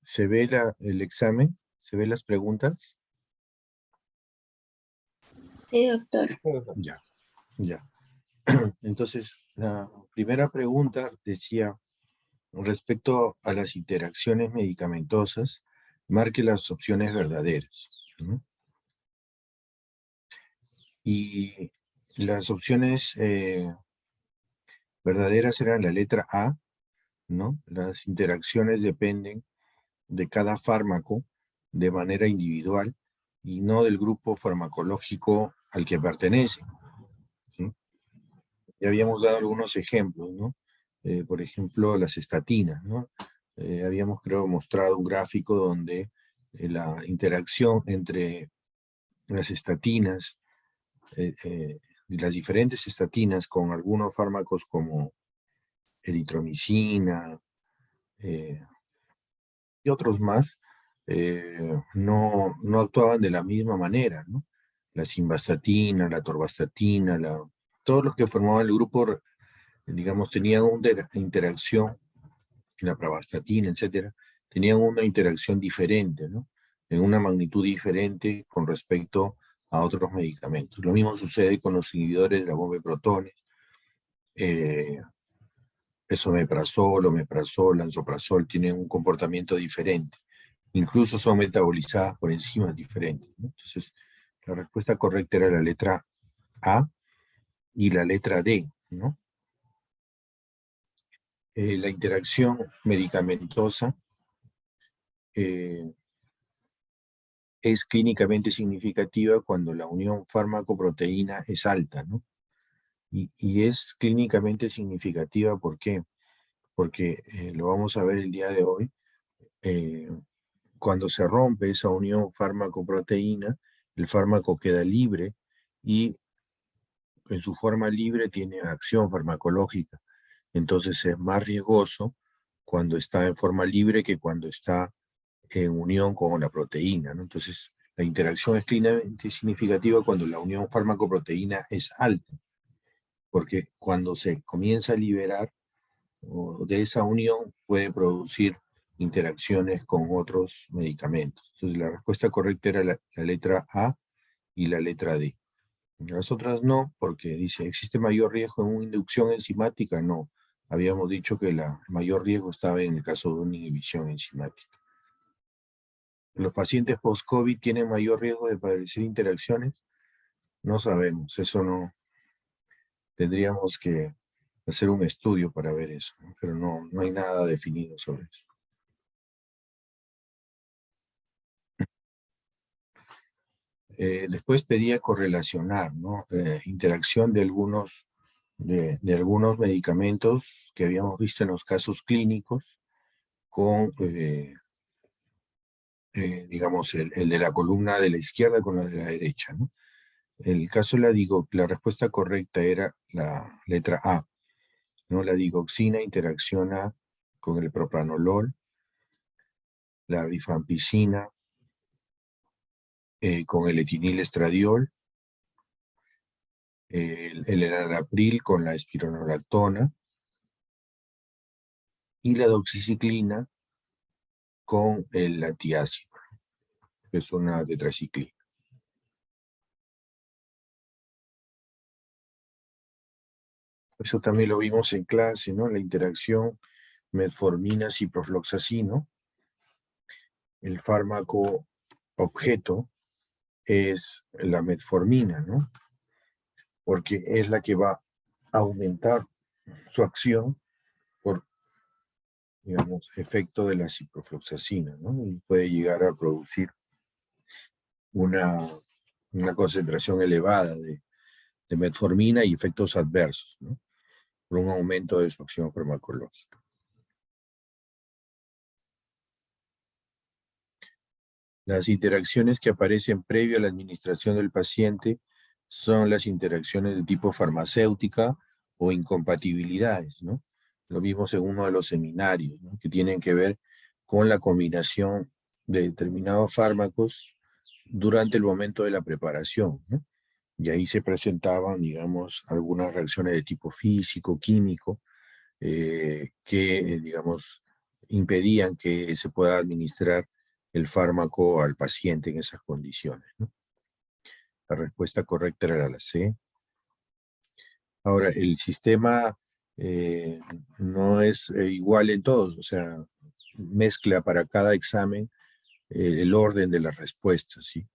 ¿Se ve el examen? ¿Se ve las preguntas? Sí, doctor. Ya, ya. Entonces, la primera pregunta decía, respecto a las interacciones medicamentosas, marque las opciones verdaderas, ¿no? Y las opciones verdaderas eran la letra A, ¿no? Las interacciones dependen de cada fármaco de manera individual y no del grupo farmacológico al que pertenece, ¿sí? Ya habíamos dado algunos ejemplos, ¿no? Por ejemplo, las estatinas, ¿no? Habíamos, creo, mostrado un gráfico donde la interacción entre las estatinas, las diferentes estatinas con algunos fármacos como eritromicina eh, y otros más, no actuaban de la misma manera, ¿no? La simvastatina, la torvastatina, todos los que formaban el grupo, digamos, tenían una interacción, la pravastatina, etcétera, tenían una interacción diferente, ¿no? En una magnitud diferente con respecto a otros medicamentos. Lo mismo sucede con los inhibidores de la bomba de protones, esomeprazol, omeprazol, lansoprazol, tienen un comportamiento diferente. Incluso son metabolizadas por enzimas diferentes, ¿no? Entonces, la respuesta correcta era la letra A y la letra D, ¿no? La interacción medicamentosa es clínicamente significativa cuando la unión fármaco-proteína es alta, ¿no? Y es clínicamente significativa, ¿por qué? Porque lo vamos a ver el día de hoy, cuando se rompe esa unión fármaco-proteína, el fármaco queda libre y en su forma libre tiene acción farmacológica. Entonces es más riesgoso cuando está en forma libre que cuando está en unión con la proteína, ¿no? Entonces la interacción es clínicamente significativa cuando la unión fármaco-proteína es alta, porque cuando se comienza a liberar de esa unión puede producir interacciones con otros medicamentos. Entonces la respuesta correcta era la letra A y la letra D. Las otras no, porque dice, ¿existe mayor riesgo en una inducción enzimática? No. Habíamos dicho que el mayor riesgo estaba en el caso de una inhibición enzimática. ¿Los pacientes post-COVID tienen mayor riesgo de padecer interacciones? No sabemos, eso no. Tendríamos que hacer un estudio para ver eso, ¿no? Pero no hay nada definido sobre eso. Después pedía correlacionar, ¿no? Interacción de algunos medicamentos que habíamos visto en los casos clínicos con, digamos, el de la columna de la izquierda con la de la derecha, ¿no? El caso la respuesta correcta era la letra A, ¿no? La digoxina interacciona con el propranolol, la rifampicina con el etinilestradiol, el enalapril con la espironolactona y la doxiciclina con el antiácido, que es una tetraciclina. Eso también lo vimos en clase, ¿no? La interacción metformina-ciprofloxacino. El fármaco objeto es la metformina, ¿no? Porque es la que va a aumentar su acción por, digamos, efecto de la ciprofloxacina, ¿no? Y puede llegar a producir una concentración elevada de metformina y efectos adversos, ¿no? Por un aumento de su acción farmacológica. Las interacciones que aparecen previo a la administración del paciente son las interacciones de tipo farmacéutica o incompatibilidades, ¿no? Lo vimos en uno de los seminarios, ¿no? Que tienen que ver con la combinación de determinados fármacos durante el momento de la preparación, ¿no? Y ahí se presentaban, digamos, algunas reacciones de tipo físico, químico, que, digamos, impedían que se pueda administrar el fármaco al paciente en esas condiciones, ¿no? La respuesta correcta era la C. Ahora, el sistema no es igual en todos, o sea, mezcla para cada examen el orden de las respuestas, ¿sí?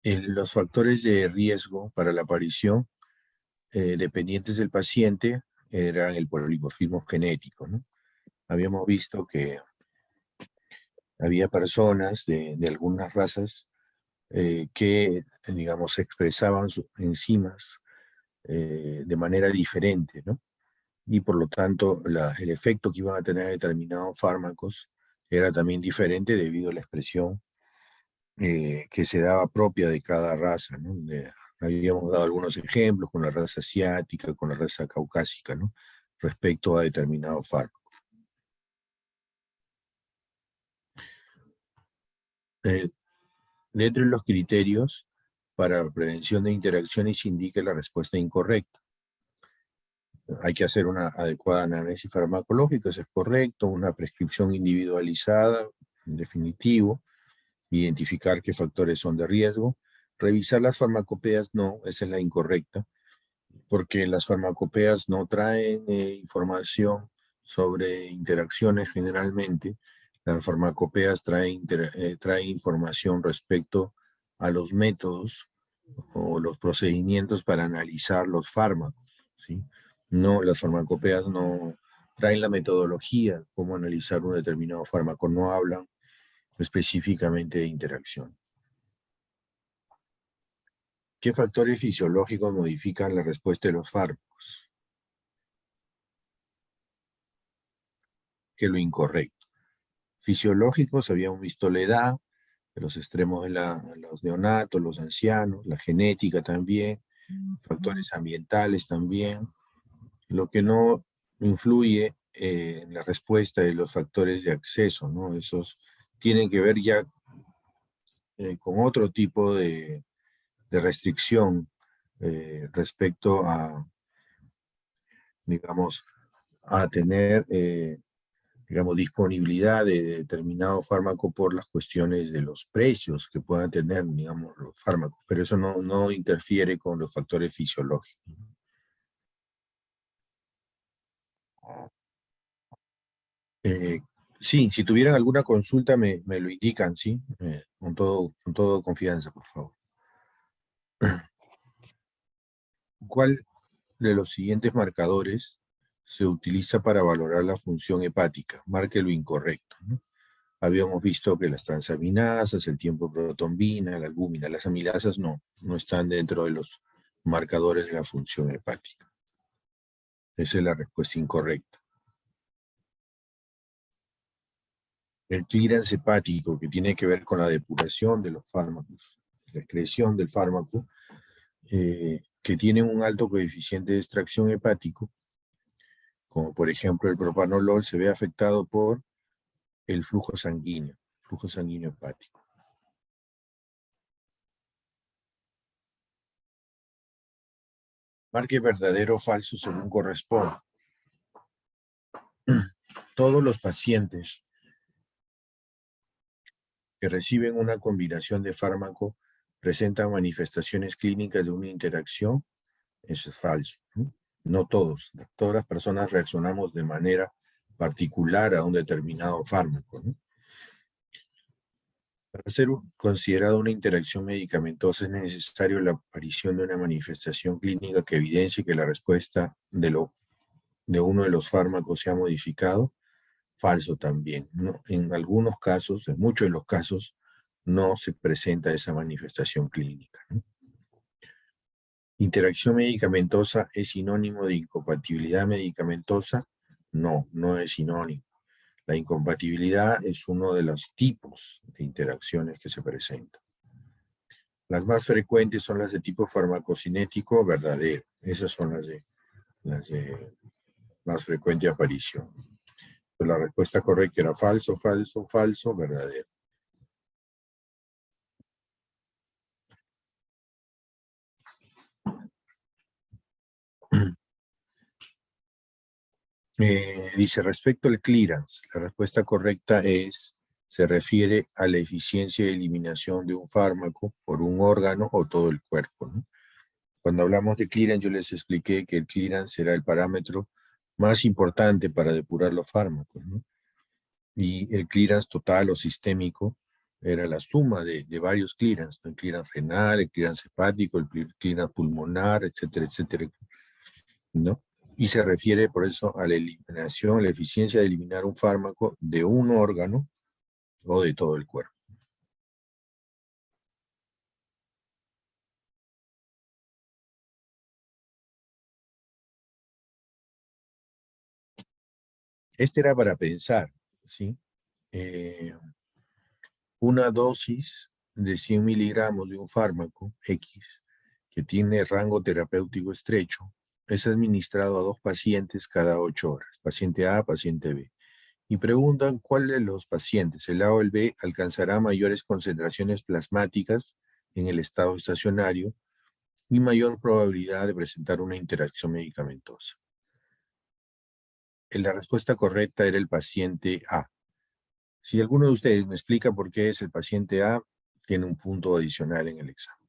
Los factores de riesgo para la aparición dependientes del paciente eran el polimorfismo genético, ¿no? Habíamos visto que había personas de algunas razas que, digamos, expresaban sus enzimas de manera diferente, ¿no? Y por lo tanto el efecto que iban a tener determinados fármacos era también diferente debido a la expresión que se daba propia de cada raza, ¿no? Habíamos dado algunos ejemplos con la raza asiática, con la raza caucásica, ¿no? Respecto a determinados fármacos. Eh, Dentro de los criterios para prevención de interacciones indica la respuesta incorrecta. Hay que hacer una adecuada análisis farmacológica, eso es correcto, una prescripción individualizada, en definitivo, identificar qué factores son de riesgo, revisar las farmacopeas, no, esa es la incorrecta, porque las farmacopeas no traen información sobre interacciones generalmente, las farmacopeas traen información respecto a los métodos o los procedimientos para analizar los fármacos, ¿sí? No, las farmacopeas no traen la metodología, cómo analizar un determinado fármaco, no hablan específicamente de interacción. ¿Qué factores fisiológicos modifican la respuesta de los fármacos? Que lo incorrecto. Fisiológicos, habíamos visto la edad, los extremos de los neonatos, los ancianos, la genética también, factores ambientales también. Lo que no influye en la respuesta de los factores de acceso, ¿no? Esos tienen que ver ya con otro tipo de restricción respecto a, digamos, a tener, digamos, disponibilidad de determinado fármaco por las cuestiones de los precios que puedan tener, digamos, los fármacos, pero eso no interfiere con los factores fisiológicos. Eh, sí, si tuvieran alguna consulta me lo indican, ¿sí? Con todo confianza, por favor. ¿Cuál de los siguientes marcadores se utiliza para valorar la función hepática? Marque lo incorrecto, ¿no? Habíamos visto que las transaminasas, el tiempo de protombina, la albúmina, las amilasas no están dentro de los marcadores de la función hepática. Esa es la respuesta incorrecta. El clearance hepático, que tiene que ver con la depuración de los fármacos, la excreción del fármaco, que tiene un alto coeficiente de extracción hepático, como por ejemplo el propanolol, se ve afectado por el flujo sanguíneo hepático. Marque verdadero o falso según corresponde. Todos los pacientes que reciben una combinación de fármaco presentan manifestaciones clínicas de una interacción. Eso es falso, ¿no? No todos. Todas las personas reaccionamos de manera particular a un determinado fármaco, ¿no? Para ser considerada una interacción medicamentosa es necesario la aparición de una manifestación clínica que evidencie que la respuesta de uno de los fármacos se ha modificado. Falso también, ¿no? En algunos casos, en muchos de los casos, no se presenta esa manifestación clínica, ¿no? ¿Interacción medicamentosa es sinónimo de incompatibilidad medicamentosa? No es sinónimo. La incompatibilidad es uno de los tipos de interacciones que se presentan. Las más frecuentes son las de tipo farmacocinético verdadero. Esas son las de más frecuente aparición. Pues la respuesta correcta era falso, falso, falso, verdadero. Dice, respecto al clearance, la respuesta correcta es, se refiere a la eficiencia de eliminación de un fármaco por un órgano o todo el cuerpo, ¿no? Cuando hablamos de clearance, yo les expliqué que el clearance era el parámetro más importante para depurar los fármacos, ¿no? Y el clearance total o sistémico era la suma de varios clearance, ¿no? El clearance renal, el clearance hepático, el clearance pulmonar, etcétera, etcétera, ¿no? Y se refiere por eso a la eliminación, a la eficiencia de eliminar un fármaco de un órgano o de todo el cuerpo. Este era para pensar, ¿sí? Una dosis de 100 miligramos de un fármaco X que tiene rango terapéutico estrecho es administrado a 2 pacientes cada 8 horas, paciente A, paciente B. Y preguntan cuál de los pacientes, el A o el B, alcanzará mayores concentraciones plasmáticas en el estado estacionario y mayor probabilidad de presentar una interacción medicamentosa. La respuesta correcta era el paciente A. Si alguno de ustedes me explica por qué es el paciente A, tiene un punto adicional en el examen.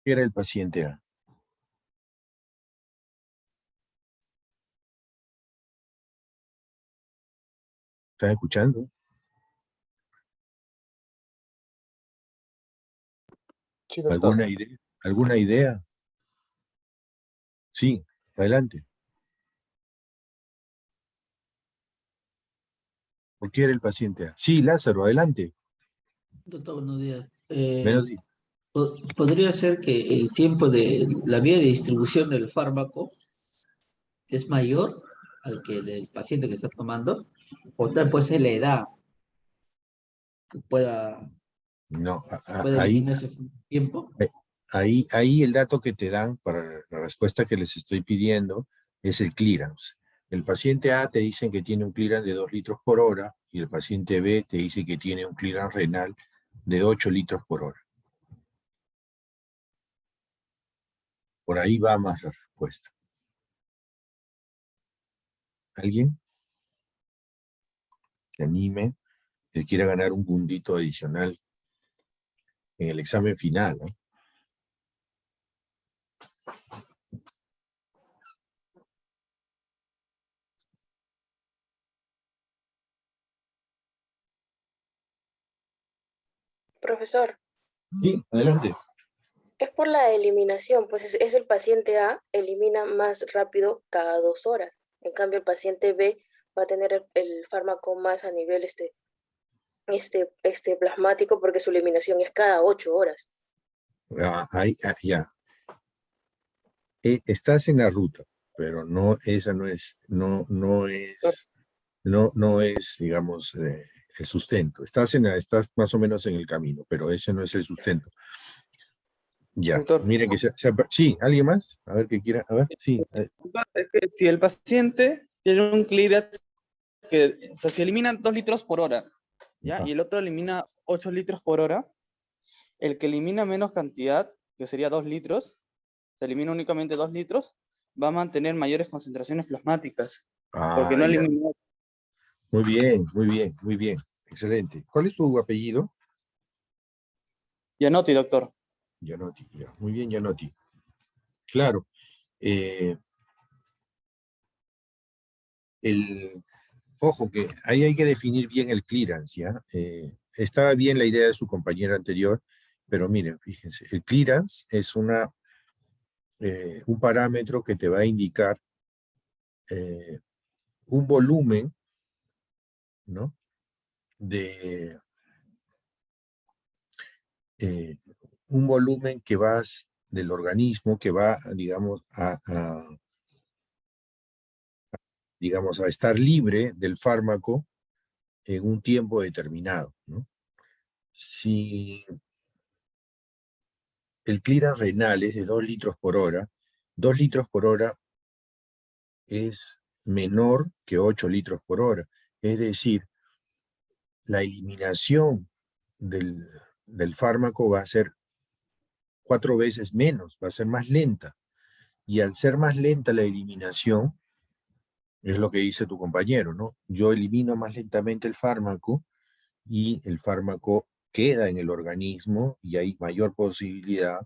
¿Qué era el paciente A? ¿Están escuchando? Sí, doctor. ¿Alguna idea? ¿Alguna idea? Sí, adelante. ¿Por qué era el paciente A? Sí, Lázaro, adelante. Doctor, buenos días. Menos di- ¿Podría ser que el tiempo de la vía de distribución del fármaco es mayor al que del paciente que está tomando? O tal puede ser la edad que No, pueda ahí, eliminar ese tiempo. ahí el dato que te dan para la respuesta que les estoy pidiendo es el clearance. El paciente A te dicen que tiene un clearance de 2 litros por hora y el paciente B te dice que tiene un clearance renal de 8 litros por hora. Por ahí va más la respuesta. ¿Alguien que anime, que quiera ganar un puntito adicional en el examen final, ¿no? Profesor, Sí, adelante. es por la eliminación, pues es el paciente A elimina más rápido cada 2 horas. En cambio, el paciente B va a tener el fármaco más a nivel plasmático porque su eliminación es cada 8 horas. Ya. Estás en la ruta, pero no, esa no es, digamos, el sustento. Estás más o menos en el camino, pero ese no es el sustento. Ya, Doctor, miren que sí, ¿alguien más? A ver qué quiera, a ver, sí. es que si el paciente tiene un clearance que, o sea, si eliminan 2 litros por hora, ¿ya? Ajá. Y el otro elimina 8 litros por hora, el que elimina menos cantidad, que sería 2 litros, se elimina únicamente 2 litros, va a mantener mayores concentraciones plasmáticas, porque no Ya. eliminó. Muy bien, muy bien, muy bien. Excelente. ¿Cuál es tu apellido? Gianotti, doctor. Gianotti, ya. Muy bien, Gianotti. Claro. eh, Ojo que ahí hay que definir bien el clearance, ¿ya? Estaba bien la idea de su compañero anterior, pero miren, fíjense, el clearance es un parámetro que te va a indicar eh, un volumen, ¿no? De eh, un volumen que vas del organismo que va, digamos, digamos, a estar libre del fármaco en un tiempo determinado, ¿no? Si el clearance renal es de 2 litros por hora, 2 litros por hora es menor que 8 litros por hora. Es decir, la eliminación del fármaco va a ser 4 veces menos, va a ser más lenta. Y al ser más lenta la eliminación, es lo que dice tu compañero, ¿no? Yo elimino más lentamente el fármaco y el fármaco queda en el organismo y hay mayor posibilidad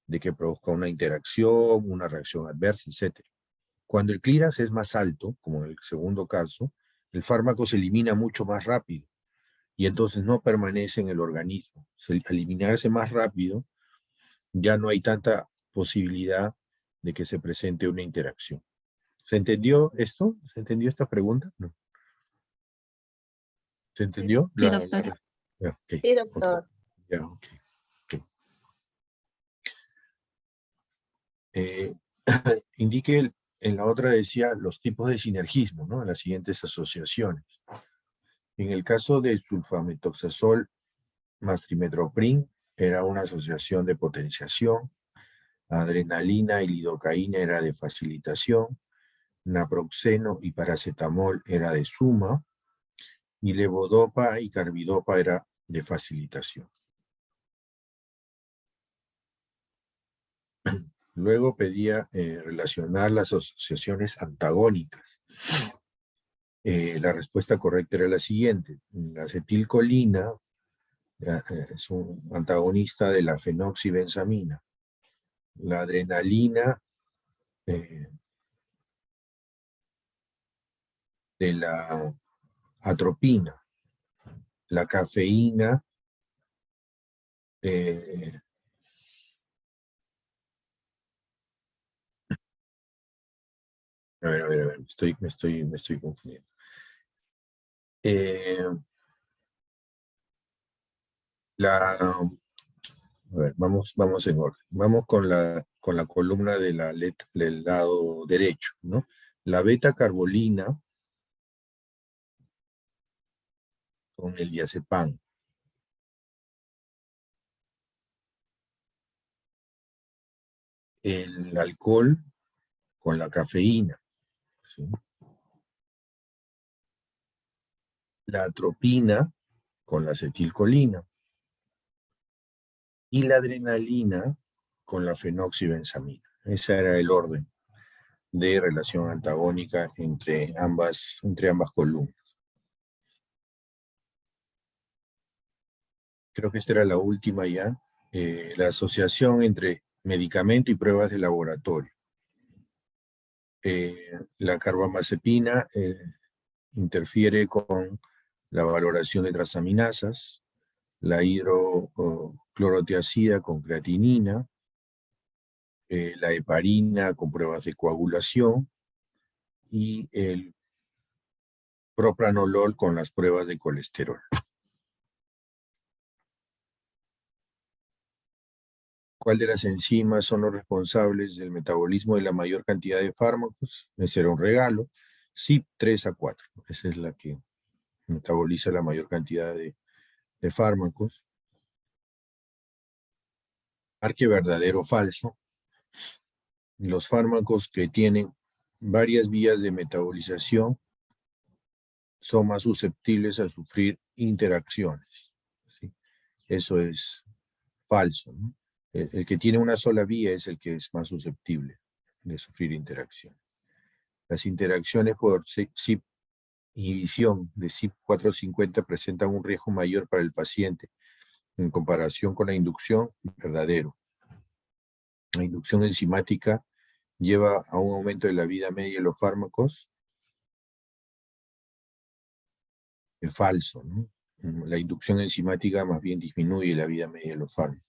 de que produzca una interacción, una reacción adversa, etc. Cuando el clearance es más alto, como en el segundo caso, el fármaco se elimina mucho más rápido y entonces no permanece en el organismo. Al eliminarse más rápido, ya no hay tanta posibilidad de que se presente una interacción. ¿Se entendió esto? ¿Se entendió esta pregunta? No. ¿Se entendió? Sí, doctor. Ya, ok. Sí, doctor. Ya, ok. Indique, en la otra decía los tipos de sinergismo, ¿no? En las siguientes asociaciones. En el caso de sulfametoxazol más trimmetoprim, era una asociación de potenciación. Adrenalina y lidocaína era de facilitación. Naproxeno y paracetamol era de suma. Y levodopa y carbidopa era de facilitación. Luego pedía relacionar las asociaciones antagónicas. La respuesta correcta era la siguiente. La acetilcolina es un antagonista de la fenoxibensamina. La adrenalina de la atropina. La cafeína a ver, me estoy confundiendo. A ver, vamos en orden. Vamos con la columna de del lado derecho, ¿no? La beta-carbolina con el diazepam. El alcohol con la cafeína, ¿sí? La atropina con la acetilcolina. Y la adrenalina con la fenoxibensamina. Ese era el orden de relación antagónica entre ambas columnas. Creo que esta era la última ya. La asociación entre medicamento y pruebas de laboratorio. La carbamazepina interfiere con la valoración de transaminasas, la hidroclorotiazida con creatinina, la heparina con pruebas de coagulación y el propranolol con las pruebas de colesterol. ¿Cuál de las enzimas son los responsables del metabolismo de la mayor cantidad de fármacos? Ese era un regalo. CYP3A4. Esa es la que metaboliza la mayor cantidad de fármacos. Marque verdadero o falso. Los fármacos que tienen varias vías de metabolización son más susceptibles a sufrir interacciones, ¿sí? Eso es falso, ¿no? El que tiene una sola vía es el que es más susceptible de sufrir interacciones. Las interacciones por CYP inhibición de CYP450 presentan un riesgo mayor para el paciente en comparación con la inducción, verdadero. La inducción enzimática lleva a un aumento de la vida media de los fármacos, es falso, ¿no? La inducción enzimática más bien disminuye la vida media de los fármacos.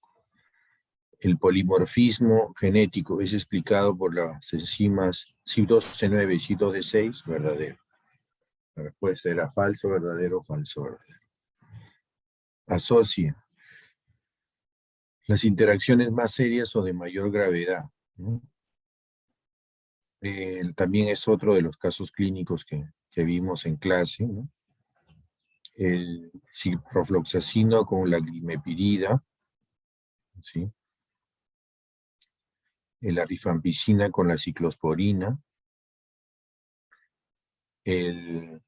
El polimorfismo genético es explicado por las enzimas CYP2C9 y CYP2D6, verdadero. La respuesta era falso, verdadero, falso, verdadero. Asocia las interacciones más serias o de mayor gravedad, ¿no? También es otro de los casos clínicos que vimos en clase, ¿no? El ciprofloxacino con la glimepirida, ¿sí? La rifampicina con la ciclosporina, el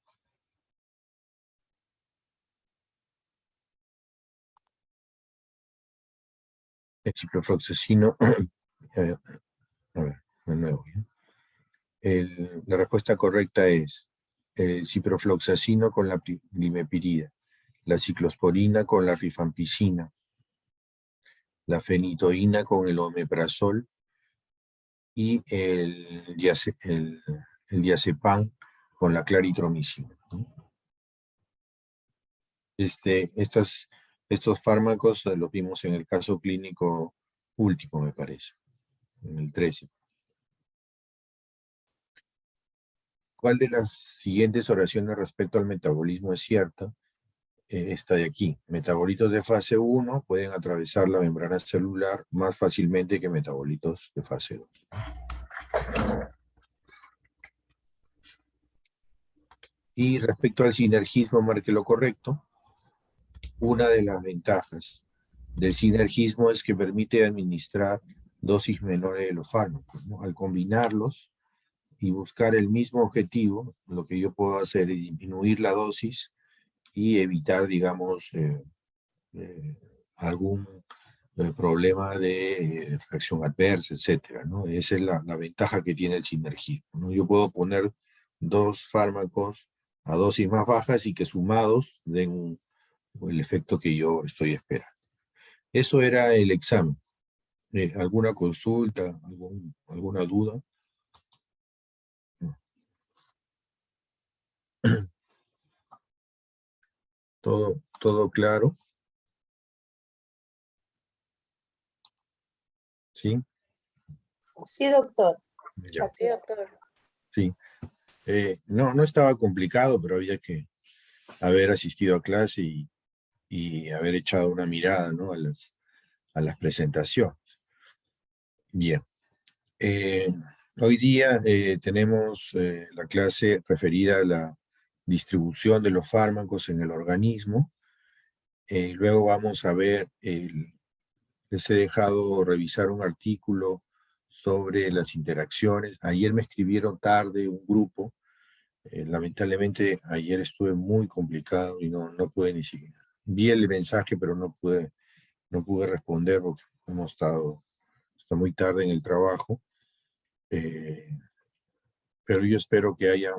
ciprofloxacino, a ver, de nuevo, ¿ya? La respuesta correcta es el ciprofloxacino con la limepirida, la ciclosporina con la rifampicina, la fenitoína con el omeprazol y el diazepam con la claritromicina, ¿no? Estos fármacos los vimos en el caso clínico último, me parece, en el 13. ¿Cuál de las siguientes oraciones respecto al metabolismo es cierta? Esta de aquí. Metabolitos de fase 1 pueden atravesar la membrana celular más fácilmente que metabolitos de fase 2. Y respecto al sinergismo, marque lo correcto. Una de las ventajas del sinergismo es que permite administrar dosis menores de los fármacos, ¿no? Al combinarlos y buscar el mismo objetivo, lo que yo puedo hacer es disminuir la dosis y evitar, digamos, algún problema de reacción adversa, etcétera, ¿no? Esa es la ventaja que tiene el sinergismo, ¿no? Yo puedo poner dos fármacos a dosis más bajas y que sumados den el efecto que yo estoy esperando. Eso era el examen. ¿Alguna consulta? ¿Alguna duda? ¿Todo claro? ¿Sí? Sí, doctor. Ya. Sí, doctor. Sí. No estaba complicado, pero había que haber asistido a clase y haber echado una mirada, ¿no? a las presentaciones. Bien. Hoy día tenemos la clase referida a la distribución de los fármacos en el organismo. Luego vamos a ver, les he dejado revisar un artículo sobre las interacciones. Ayer me escribieron tarde un grupo. Lamentablemente ayer estuve muy complicado y no pude ni siquiera. Vi el mensaje, pero no pude responder porque hemos estado hasta muy tarde en el trabajo. Pero yo espero que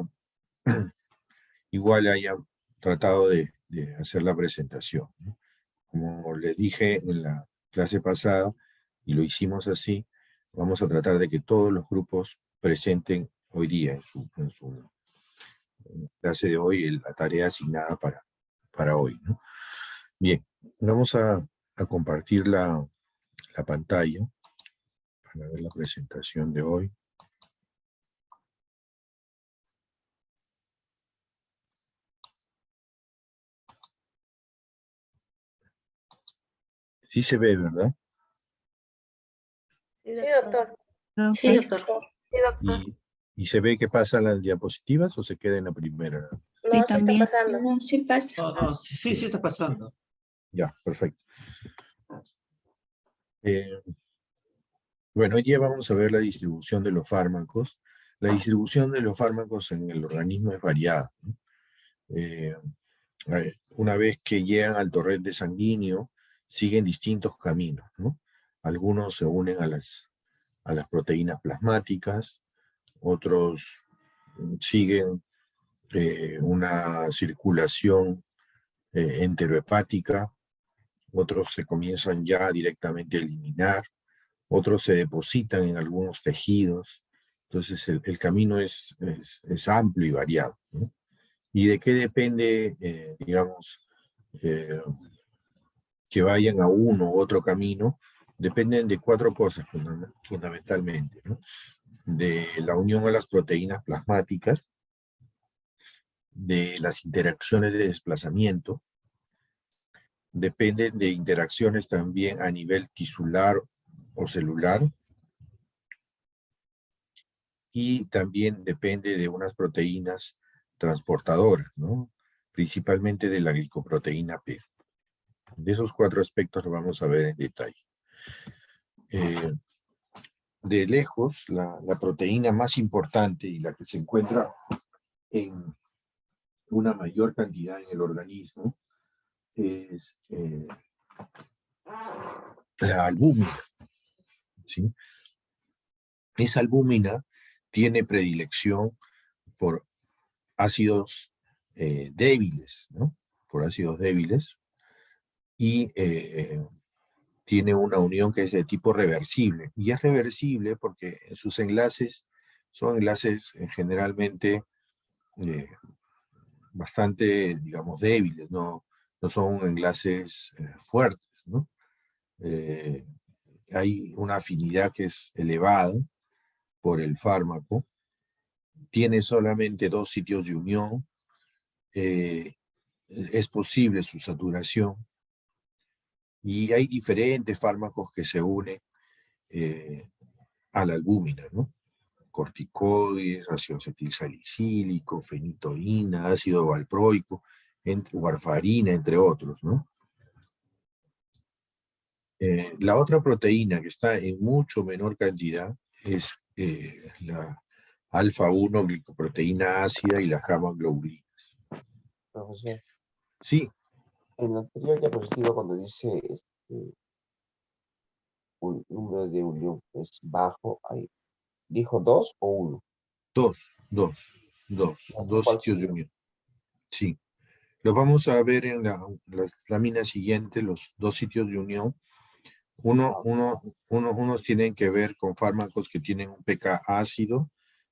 igual hayan tratado de hacer la presentación, ¿no? Como les dije en la clase pasada, y lo hicimos así, vamos a tratar de que todos los grupos presenten hoy día en su clase de hoy la tarea asignada para hoy, ¿no? Bien, vamos a compartir la pantalla para ver la presentación de hoy. Sí se ve, ¿verdad? Sí, doctor. Sí, doctor. ¿Y se ve que pasan las diapositivas o se queda en la primera? No, sí está también. pasando. No, sí pasa. No, sí está pasando. Ya, perfecto. Bueno, hoy día vamos a ver la distribución de los fármacos. La distribución de los fármacos en el organismo es variada, ¿no? Una vez que llegan al torrente sanguíneo, siguen distintos caminos, ¿no? Algunos se unen a las proteínas plasmáticas, otros siguen una circulación enterohepática, otros se comienzan ya directamente a eliminar, otros se depositan en algunos tejidos. Entonces el camino es amplio y variado, ¿no? ¿Y de qué depende, digamos, que vayan a uno u otro camino? Dependen de cuatro cosas fundamentalmente, ¿no? De la unión a las proteínas plasmáticas, de las interacciones de desplazamiento, dependen de interacciones también a nivel tisular o celular, y también depende de unas proteínas transportadoras, ¿no? Principalmente de la glicoproteína P. De esos cuatro aspectos lo vamos a ver en detalle. De lejos, la proteína más importante y la que se encuentra en una mayor cantidad en el organismo es la albúmina, ¿sí? esa albúmina tiene predilección por ácidos débiles, ¿no? Por ácidos débiles, y tiene una unión que es de tipo reversible. Y es reversible porque sus enlaces son enlaces generalmente bastante, digamos, débiles, no son enlaces fuertes, ¿no? Hay una afinidad que es elevada por el fármaco, tiene solamente 2 sitios de unión, es posible su saturación, y hay diferentes fármacos que se unen a la albúmina, ¿no? Corticoides, ácido acetilsalicílico, fenitoína, ácido valproico, warfarina, entre otros, ¿no? La otra proteína que está en mucho menor cantidad es la alfa-1 glicoproteína ácida y las gamma-globulinas. Profesor, Sí, en la anterior diapositiva cuando dice un número de unión es bajo, ahí, ¿dijo 2 o 1? dos ¿Cuál sitios de sería? unión. Sí, lo vamos a ver en la lámina siguiente, los 2 sitios de unión. Unos tienen que ver con fármacos que tienen un pK ácido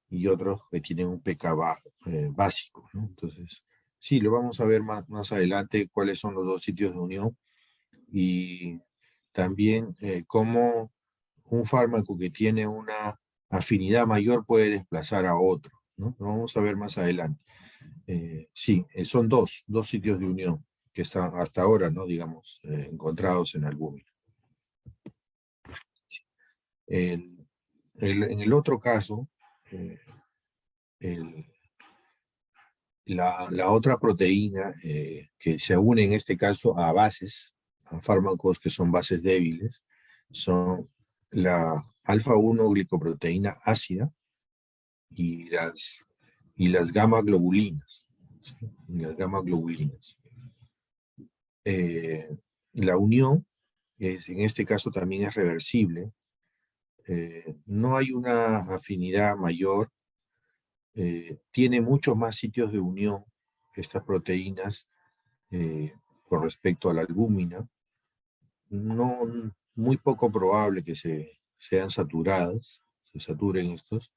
y otros que tienen un pK básico, ¿no? Entonces, sí, lo vamos a ver más adelante cuáles son los 2 sitios de unión, y también cómo un fármaco que tiene una afinidad mayor puede desplazar a otro, ¿no? Lo vamos a ver más adelante. Sí, son dos sitios de unión que están hasta ahora, ¿no? Digamos, encontrados en albúmina. En el otro caso, la otra proteína que se une en este caso a bases, a fármacos que son bases débiles, son la alfa-1 glicoproteína ácida y las gamma globulinas. ¿Sí? Y las gamma globulinas. La unión en este caso también es reversible. No hay una afinidad mayor. Tiene muchos más sitios de unión estas proteínas con respecto a la albúmina. No, muy poco probable que sean saturadas, se saturen estos.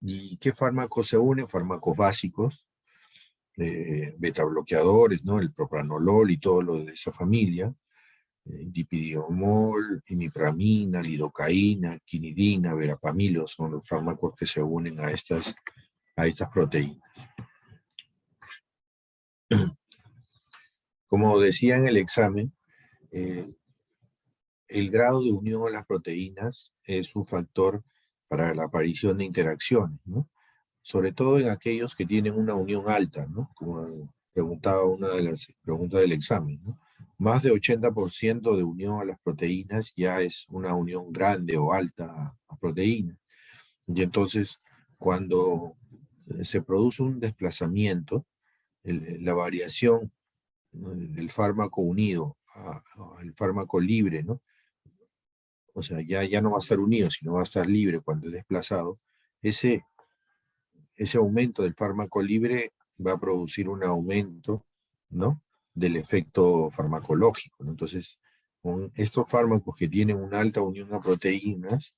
¿Y qué fármacos se unen? Fármacos básicos, beta bloqueadores, ¿no? El propranolol y todo lo de esa familia, dipiridomol, imipramina, lidocaína, quinidina, verapamilo, son los fármacos que se unen a estas proteínas. Como decía en el examen, el grado de unión a las proteínas es un factor para la aparición de interacciones, ¿no? Sobre todo en aquellos que tienen una unión alta, ¿no? Como preguntaba una de las preguntas del examen, ¿no? Más de 80% de unión a las proteínas ya es una unión grande o alta a proteínas. Y entonces, cuando se produce un desplazamiento, la variación, ¿no?, del fármaco unido al fármaco libre, ¿no? O sea, ya no va a estar unido, sino va a estar libre cuando es desplazado. Ese aumento del fármaco libre va a producir un aumento, ¿no?, del efecto farmacológico, ¿no? Entonces, estos fármacos que tienen una alta unión a proteínas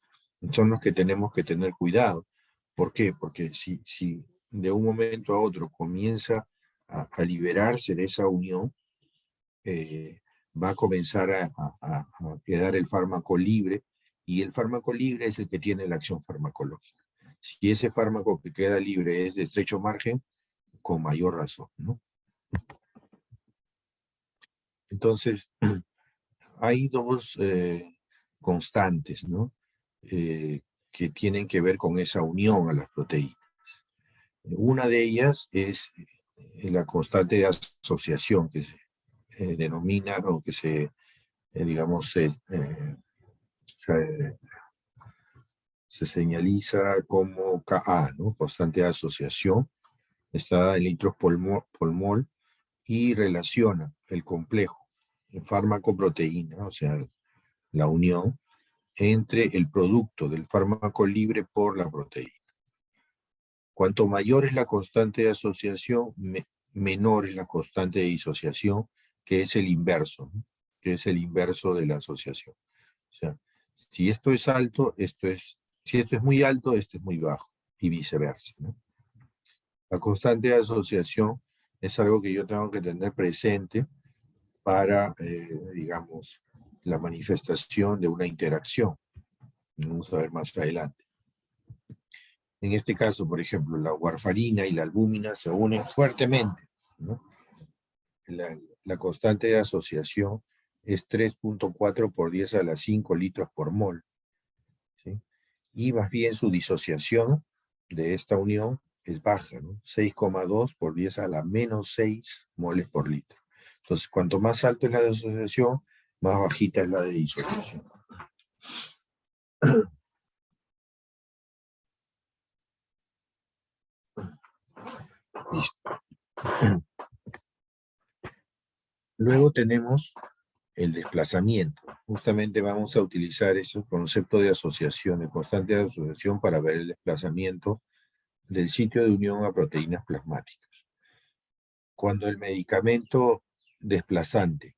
son los que tenemos que tener cuidado. ¿Por qué? Porque si de un momento a otro comienza a liberarse de esa unión, va a comenzar a quedar el fármaco libre, y el fármaco libre es el que tiene la acción farmacológica. Si ese fármaco que queda libre es de estrecho margen, con mayor razón, ¿no? Entonces, hay dos constantes, ¿no? Que tienen que ver con esa unión a las proteínas. Una de ellas es la constante de asociación, que se denomina, o que digamos, se señaliza como Ka, ¿no? Constante de asociación. Está en litros por mol y relaciona el complejo, el fármaco-proteína, o sea, la unión, entre el producto del fármaco libre por la proteína. Cuanto mayor es la constante de asociación, menor es la constante de disociación, que es el inverso, ¿no? Que es el inverso de la asociación. O sea, si esto es alto, si esto es muy alto, esto es muy bajo, y viceversa, ¿no? La constante de asociación es algo que yo tengo que tener presente para, digamos, la manifestación de una interacción. Vamos a ver más adelante. En este caso, por ejemplo, la warfarina y la albúmina se unen fuertemente, ¿no? La constante de asociación es 3.4 por 10 a la 5 litros por mol, ¿sí? Y más bien su disociación de esta unión es baja, ¿no? 6,2 por 10 a la menos 6 moles por litro. Entonces, cuanto más alto es la disociación, más bajita es la de disociación. Listo. Luego tenemos el desplazamiento. Justamente vamos a utilizar ese concepto de asociación, de constante de asociación, para ver el desplazamiento del sitio de unión a proteínas plasmáticas. Cuando el medicamento desplazante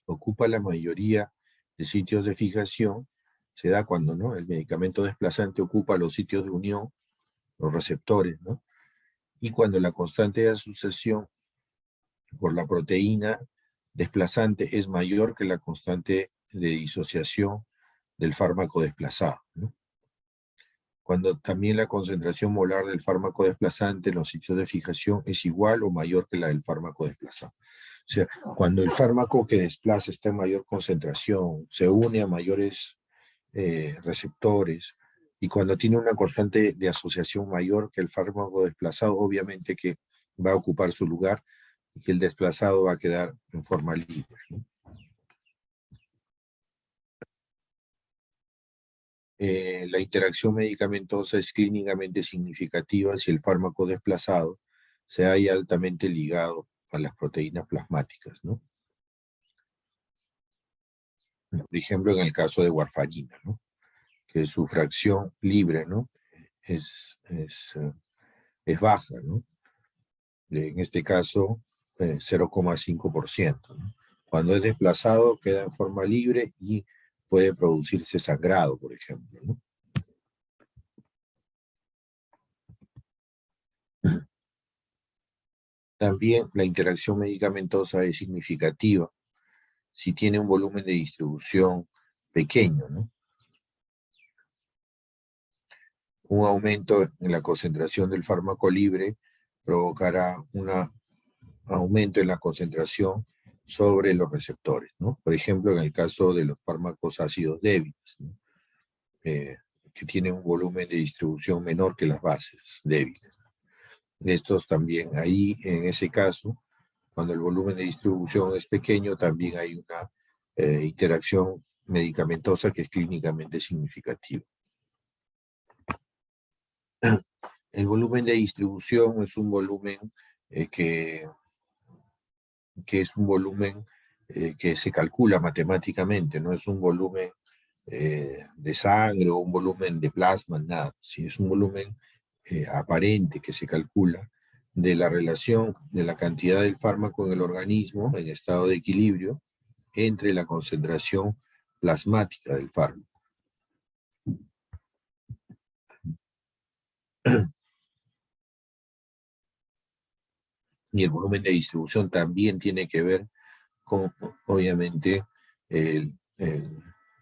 ocupa la mayoría de sitios de fijación, se da cuando, ¿no?, el medicamento desplazante ocupa los sitios de unión, los receptores, ¿no? Y cuando la constante de asociación por la proteína desplazante es mayor que la constante de disociación del fármaco desplazado, ¿no? Cuando también la concentración molar del fármaco desplazante en los sitios de fijación es igual o mayor que la del fármaco desplazado. O sea, cuando el fármaco que desplaza está en mayor concentración, se une a mayores receptores, y cuando tiene una constante de asociación mayor que el fármaco desplazado, obviamente que va a ocupar su lugar y que el desplazado va a quedar en forma libre, ¿no? La interacción medicamentosa es clínicamente significativa si el fármaco desplazado se halla altamente ligado a las proteínas plasmáticas, ¿no? Por ejemplo, en el caso de warfarina, ¿no?, que su fracción libre, ¿no?, es baja, ¿no? En este caso, 0,5%, ¿no? Cuando es desplazado, queda en forma libre y puede producirse sangrado, por ejemplo, ¿no? También la interacción medicamentosa es significativa si tiene un volumen de distribución pequeño, ¿no? Un aumento en la concentración del fármaco libre provocará un aumento en la concentración sobre los receptores, ¿no? Por ejemplo, en el caso de los fármacos ácidos débiles, ¿no?, que tienen un volumen de distribución menor que las bases débiles. Estos también, ahí en ese caso, cuando el volumen de distribución es pequeño, también hay una interacción medicamentosa que es clínicamente significativa. El volumen de distribución es un volumen que es un volumen que se calcula matemáticamente, no es un volumen de sangre o un volumen de plasma, nada. Sí, es un volumen aparente que se calcula de la relación de la cantidad del fármaco en el organismo en estado de equilibrio entre la concentración plasmática del fármaco. Y el volumen de distribución también tiene que ver con, obviamente, el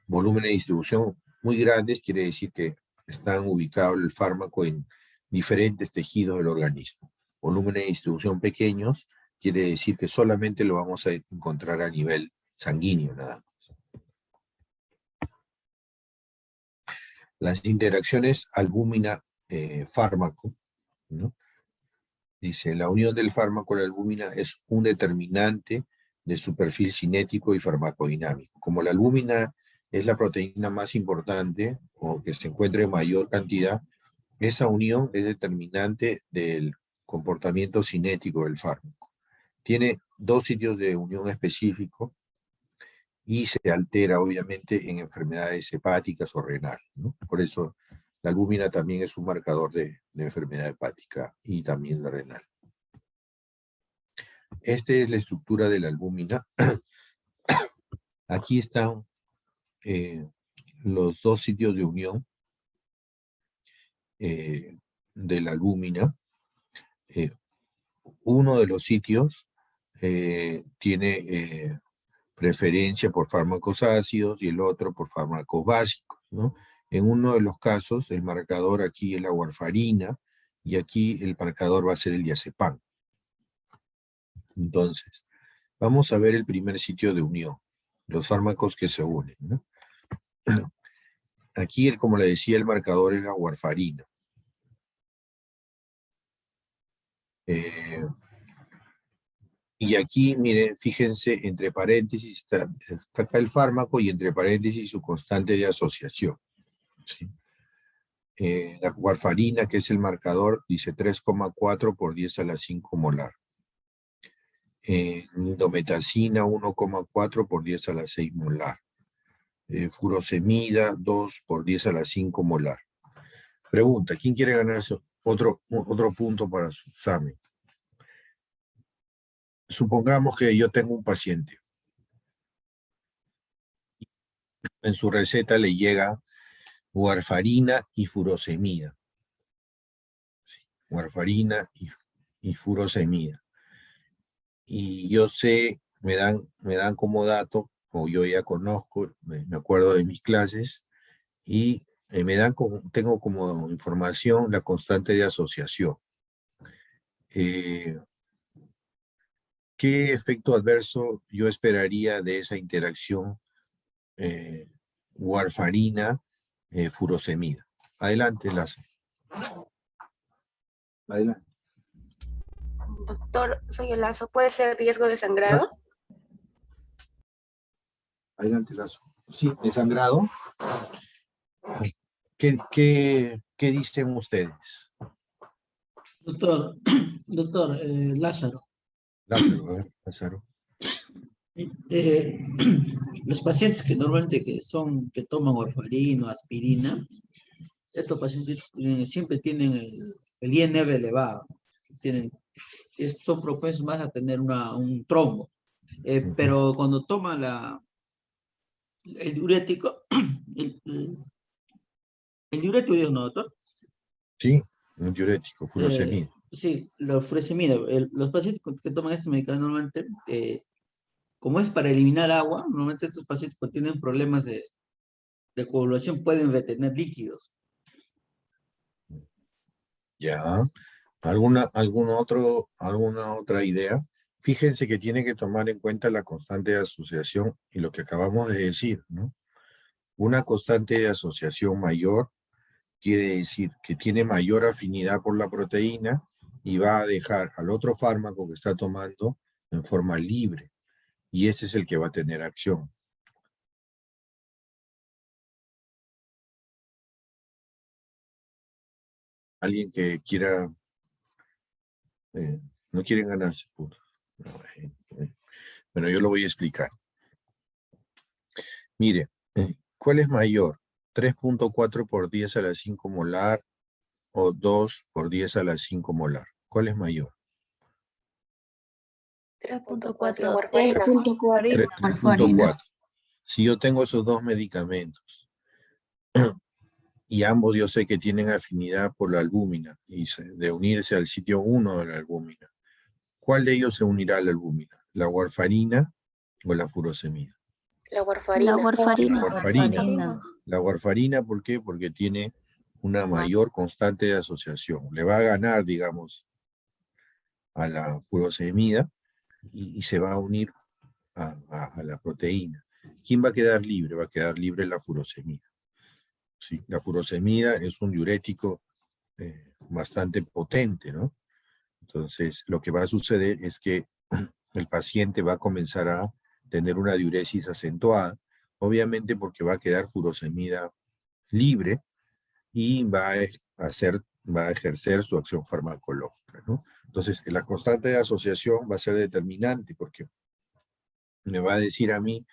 volumen de distribución muy grandes, quiere decir que están ubicados el fármaco en diferentes tejidos del organismo. Volúmenes de distribución pequeños quiere decir que solamente lo vamos a encontrar a nivel sanguíneo, nada más. Las interacciones albúmina-fármaco, ¿no? Dice, la unión del fármaco a la albúmina es un determinante de su perfil cinético y farmacodinámico. Como la albúmina es la proteína más importante o que se encuentra en mayor cantidad, esa unión es determinante del comportamiento cinético del fármaco. Tiene dos sitios de unión específicos y se altera obviamente en enfermedades hepáticas o renales, ¿no? Por eso la albúmina también es un marcador de enfermedad hepática y también de renal. Esta es la estructura de la albúmina. Aquí están los dos sitios de unión de la albúmina. Uno de los sitios tiene preferencia por fármacos ácidos y el otro por fármacos básicos, ¿no? En uno de los casos, el marcador aquí es la warfarina y aquí el marcador va a ser el diazepam. Entonces, vamos a ver el primer sitio de unión, los fármacos que se unen, ¿no? Aquí, como le decía, el marcador es la warfarina. Y aquí, miren, fíjense, entre paréntesis está acá el fármaco y entre paréntesis su constante de asociación, ¿sí? La warfarina, que es el marcador, dice 3,4 por 10 a la 5 molar. Indometacina, 1,4 por 10 a la 6 molar. Furosemida, 2 por 10 a la 5 molar. Pregunta, ¿quién quiere ganarse otro punto para su examen? Supongamos que yo tengo un paciente. En su receta le llega warfarina y furosemida. Sí, warfarina y furosemida. Y yo sé, me dan como dato, o yo ya conozco, me acuerdo de mis clases, y tengo como información la constante de asociación. ¿Qué efecto adverso yo esperaría de esa interacción warfarina-furosemida? Adelante, Lazo. Adelante. Doctor, soy el Lazo. ¿Puede ser riesgo de sangrado? Lazo. Adelante, Lazo. Sí, de sangrado. ¿Qué dicen ustedes? Doctor, Lázaro. Lázaro, a ver, Lázaro. Los pacientes que normalmente que toman warfarina o aspirina, estos pacientes siempre tienen el INF elevado, son propensos más a tener un trombo. Pero cuando toman el diurético, el diurético, ¿dios no, doctor? Sí, un diurético, furosemida. Sí, la furosemida. Los pacientes que toman este medicamento normalmente, como es para eliminar agua, normalmente estos pacientes que tienen problemas de coagulación pueden retener líquidos. Ya. ¿Alguna otra idea? Fíjense que tiene que tomar en cuenta la constante de asociación y lo que acabamos de decir, ¿no? Una constante de asociación mayor quiere decir que tiene mayor afinidad por la proteína y va a dejar al otro fármaco que está tomando en forma libre. Y ese es el que va a tener acción. Alguien que quiera... no quieren ganarse puntos. Bueno, yo lo voy a explicar. Mire, ¿cuál es mayor? 3.4 por 10 a la 5 molar o 2 por 10 a la 5 molar. ¿Cuál es mayor? 3.4 warfarina. 3.4. Si yo tengo esos dos medicamentos y ambos yo sé que tienen afinidad por la albúmina y de unirse al sitio 1 de la albúmina, ¿cuál de ellos se unirá a la albúmina? ¿La warfarina o la furosemida? La warfarina. La warfarina. La warfarina, ¿por qué? Porque tiene una mayor constante de asociación. Le va a ganar, digamos, a la furosemida y se va a unir a la proteína. ¿Quién va a quedar libre? Va a quedar libre la furosemida. Sí, la furosemida es un diurético bastante potente, ¿no? Entonces, lo que va a suceder es que el paciente va a comenzar a tener una diuresis acentuada, obviamente porque va a quedar furosemida libre y va a ejercer su acción farmacológica, ¿no? Entonces, la constante de asociación va a ser determinante porque me va a decir a mí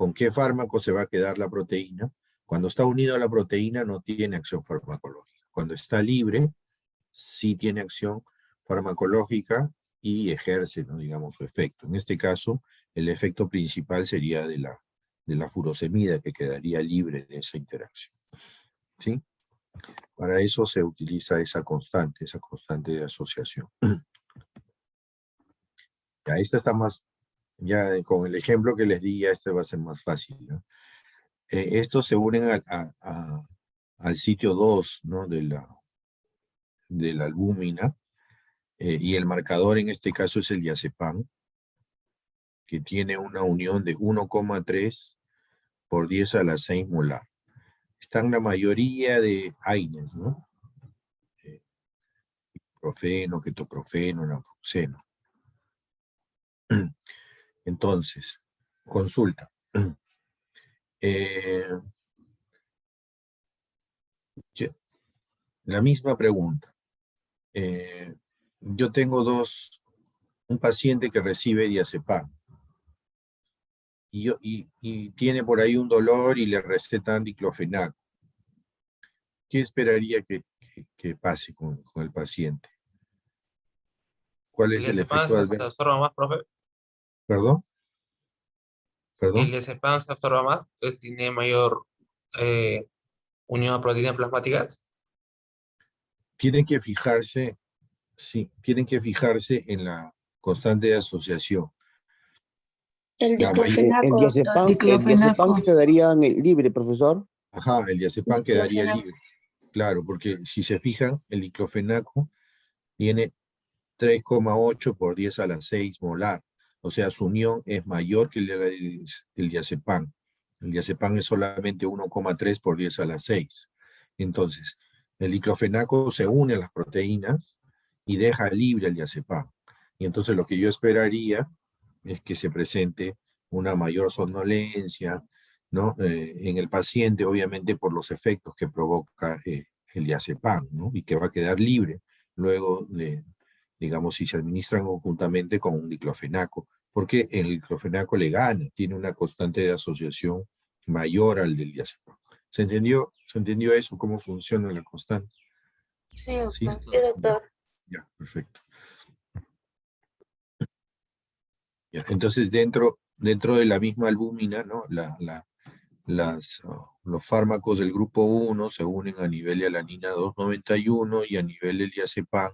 ¿con qué fármaco se va a quedar la proteína? Cuando está unido a la proteína no tiene acción farmacológica. Cuando está libre, sí tiene acción farmacológica y ejerce, ¿no? digamos, su efecto. En este caso, el efecto principal sería de la furosemida, que quedaría libre de esa interacción. ¿Sí? Para eso se utiliza esa constante de asociación. Ya, esta está más, ya con el ejemplo que les di, ya este va a ser más fácil, ¿no? Estos se unen al sitio 2, ¿no? de la albúmina, y el marcador en este caso es el diazepam, que tiene una unión de 1,3 por 10 a la 6 molar. Están la mayoría de AINES, ¿no? Ibuprofeno, ketoprofeno, naproxeno. Entonces, consulta. La misma pregunta. Yo tengo un paciente que recibe diazepam y tiene por ahí un dolor y le recetan diclofenac. ¿Qué esperaría que pase con el paciente? ¿Cuál El es el diazepam efecto se adverso? absorba más, profe. ¿Perdón? El ¿Perdón? diazepam se absorba más, tiene mayor unión a proteínas plasmáticas. Tienen que fijarse, sí, tienen que fijarse en la constante de asociación. El La mayor- diclofenaco, doctor. El diazepam quedaría libre, profesor. Ajá, el diazepam quedaría Diclofenaco. libre. Claro, porque si se fijan, el diclofenaco tiene 3,8 por 10 a la 6 molar. O sea, su unión es mayor que el diazepam. El diazepam es solamente 1,3 por 10 a la 6. Entonces, el diclofenaco se une a las proteínas y deja libre el diazepam. Y entonces lo que yo esperaría es que se presente una mayor somnolencia, ¿no? En el paciente, obviamente por los efectos que provoca el diazepam, ¿no? Y que va a quedar libre luego de, digamos, si se administran conjuntamente con un diclofenaco, porque el diclofenaco le gana, tiene una constante de asociación mayor al del diazepam. ¿Se entendió? ¿Se entendió eso? ¿Cómo funciona la constante? Sí, ¿Sí? doctor. Sí, doctor. Ya, perfecto. Ya, entonces, dentro de la misma albúmina, ¿no? Los fármacos del grupo 1 se unen a nivel de alanina 291 y a nivel del diazepam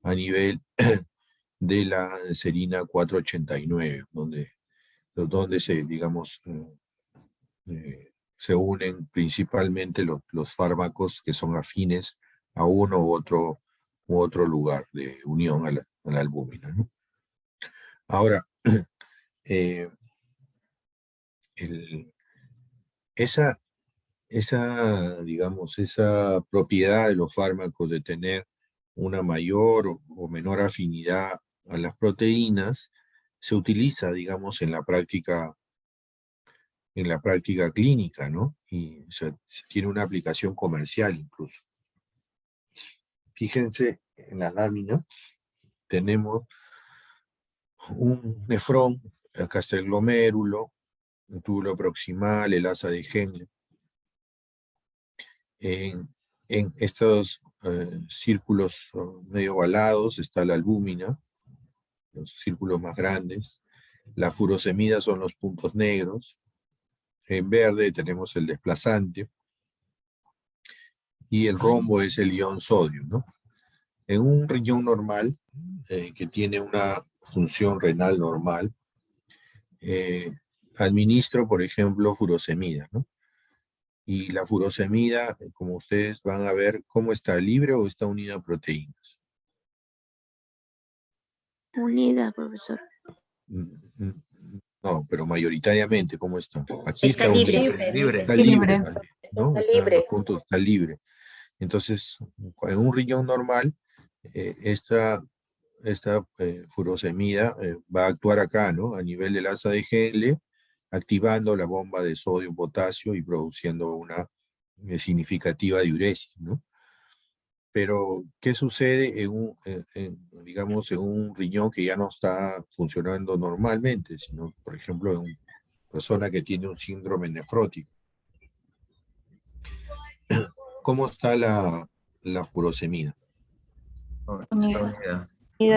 a nivel de la serina 489, donde se, digamos, se unen principalmente los fármacos que son afines a uno u otro lugar de unión a la albúmina, ¿no? Ahora, eh, esa, digamos, esa propiedad de los fármacos de tener una mayor o menor afinidad a las proteínas se utiliza, digamos, en la práctica clínica, ¿no? Y se tiene una aplicación comercial incluso. Fíjense en la lámina, tenemos un nefrón, acá está el glomérulo, el túbulo proximal, el asa de Henle. En estos círculos medio ovalados está la albúmina, los círculos más grandes. La furosemida son los puntos negros. En verde tenemos el desplazante. Y el rombo es el ion sodio, ¿no? En un riñón normal, que tiene una función renal normal, administro, por ejemplo, furosemida, ¿no? Y la furosemida, como ustedes van a ver, ¿cómo está? ¿Libre o está unida a proteínas? Unida, profesor. No, pero mayoritariamente, ¿cómo está? Aquí Está está unida. libre. Libre. Está libre, ¿no? Está Está en los libre. puntos, está libre. Entonces, en un riñón normal, esta furosemida va a actuar acá, ¿no? A nivel del asa de Henle, activando la bomba de sodio-potasio y produciendo una significativa diuresis, ¿no? Pero, ¿qué sucede digamos, en un riñón que ya no está funcionando normalmente, sino, por ejemplo, persona que tiene un síndrome nefrótico. ¿Cómo está la furosemida? Unida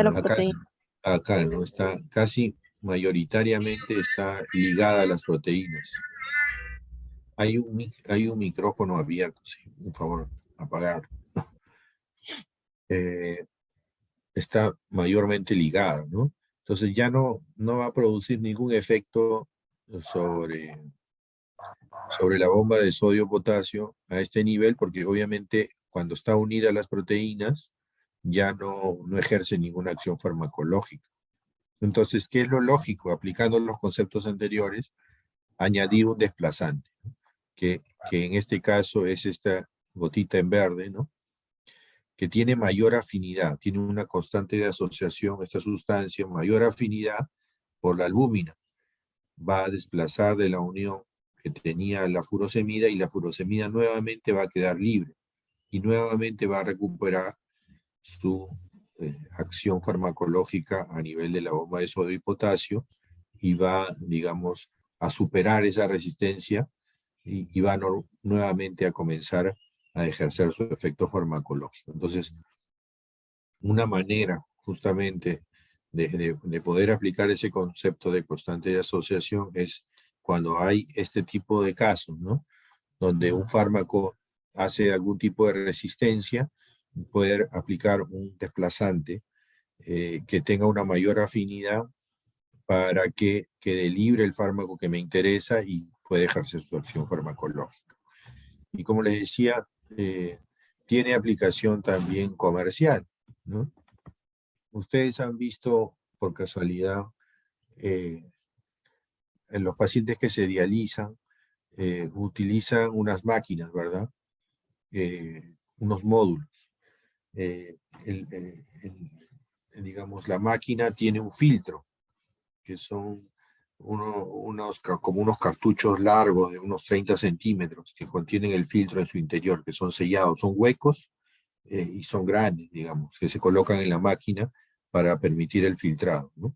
a la Acá, proteína. acá, ¿no? Está casi mayoritariamente está ligada a las proteínas. Hay un micrófono abierto, sí, por favor, apagar. Está mayormente ligada, ¿no? Entonces ya no va a producir ningún efecto sobre la bomba de sodio-potasio a este nivel, porque obviamente cuando está unida a las proteínas ya no ejerce ninguna acción farmacológica. Entonces, ¿qué es lo lógico? Aplicando los conceptos anteriores, añadir un desplazante, ¿no? que en este caso es esta gotita en verde, ¿no? Que tiene mayor afinidad, tiene una constante de asociación, esta sustancia, mayor afinidad por la albúmina. Va a desplazar de la unión que tenía la furosemida y la furosemida nuevamente va a quedar libre y nuevamente va a recuperar su acción farmacológica a nivel de la bomba de sodio y potasio y va, digamos, a superar esa resistencia y va nuevamente a comenzar a ejercer su efecto farmacológico. Entonces, una manera justamente de poder aplicar ese concepto de constante de asociación es cuando hay este tipo de casos, ¿no? Donde un fármaco hace algún tipo de resistencia, poder aplicar un desplazante que tenga una mayor afinidad para que quede libre el fármaco que me interesa y pueda ejercer su acción farmacológica. Y como les decía, tiene aplicación también comercial, ¿no? Ustedes han visto, por casualidad, en los pacientes que se dializan, utilizan unas máquinas, ¿verdad? Unos módulos. Digamos, la máquina tiene un filtro, que son como unos cartuchos largos de unos 30 centímetros, que contienen el filtro en su interior, que son sellados, son huecos y son grandes, digamos, que se colocan en la máquina para permitir el filtrado, ¿no?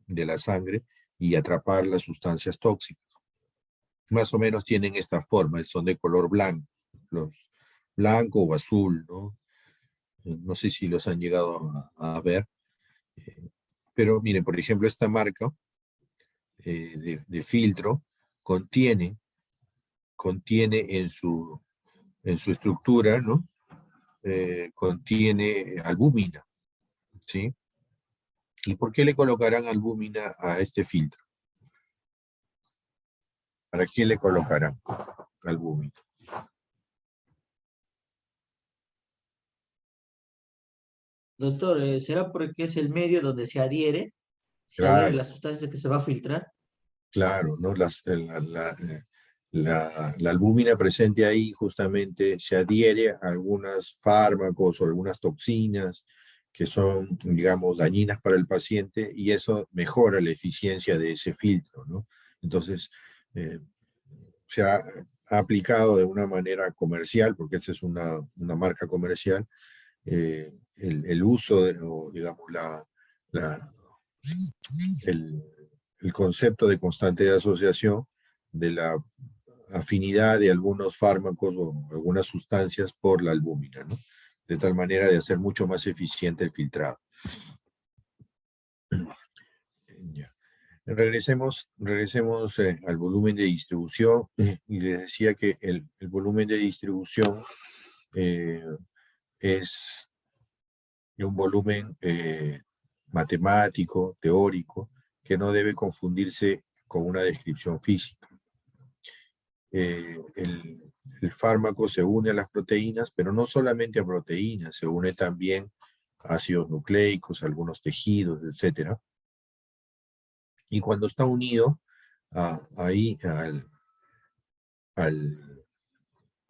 De la sangre y atrapar las sustancias tóxicas. Más o menos tienen esta forma, son de color blanco, blanco o azul, ¿no? No sé si los han llegado a ver. Pero miren, por ejemplo, esta marca de filtro contiene en su estructura, ¿no? Contiene albúmina, ¿sí? ¿Y por qué le colocarán albúmina a este filtro? ¿Para qué le colocarán albúmina? Doctor, ¿será porque es el medio donde se adhiere Claro, la sustancia que se va a filtrar? claro, ¿no? La albúmina presente ahí justamente se adhiere a algunos fármacos o algunas toxinas que son, digamos, dañinas para el paciente y eso mejora la eficiencia de ese filtro, ¿no? Entonces, se ha aplicado de una manera comercial, porque esta es una marca comercial, el uso, o digamos, el, el concepto de constante de asociación de la afinidad de algunos fármacos o algunas sustancias por la albúmina, ¿no? De tal manera de hacer mucho más eficiente el filtrado. Ya. Regresemos al volumen de distribución y les decía que el volumen de distribución es un volumen matemático, teórico, que no debe confundirse con una descripción física. El fármaco se une a las proteínas, pero no solamente a proteínas, se une también a ácidos nucleicos, a algunos tejidos, etc. Y cuando está unido ahí a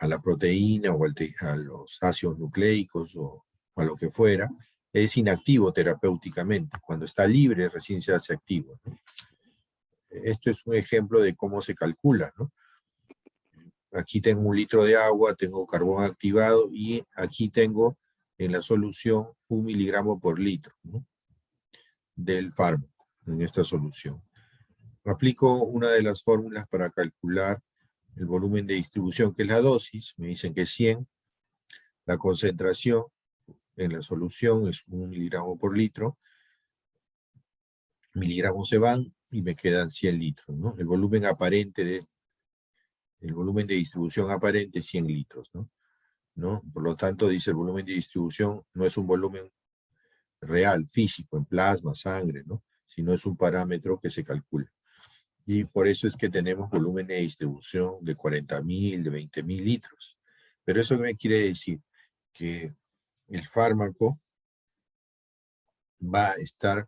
la proteína o a los ácidos nucleicos o a lo que fuera, es inactivo terapéuticamente. Cuando está libre, recién se hace activo, ¿no? Esto es un ejemplo de cómo se calcula, ¿no? Aquí tengo 1 litro de agua, tengo carbón activado y aquí tengo en la solución 1 miligramo por litro, ¿no? Del fármaco en esta solución. aplico una de las fórmulas para calcular el volumen de distribución, que es la dosis. Me dicen que es 100. La concentración en la solución es 1 miligramo por litro. Miligramos se van y me quedan 100 litros, ¿no? El volumen de distribución aparente es 100 litros, ¿no? Por lo tanto, dice el volumen de distribución no es un volumen real, físico, en plasma, sangre, ¿no? Sino es un parámetro que se calcula. Y por eso es que tenemos volumen de distribución de 40.000, de 20.000 litros. Pero eso me quiere decir que el fármaco va a estar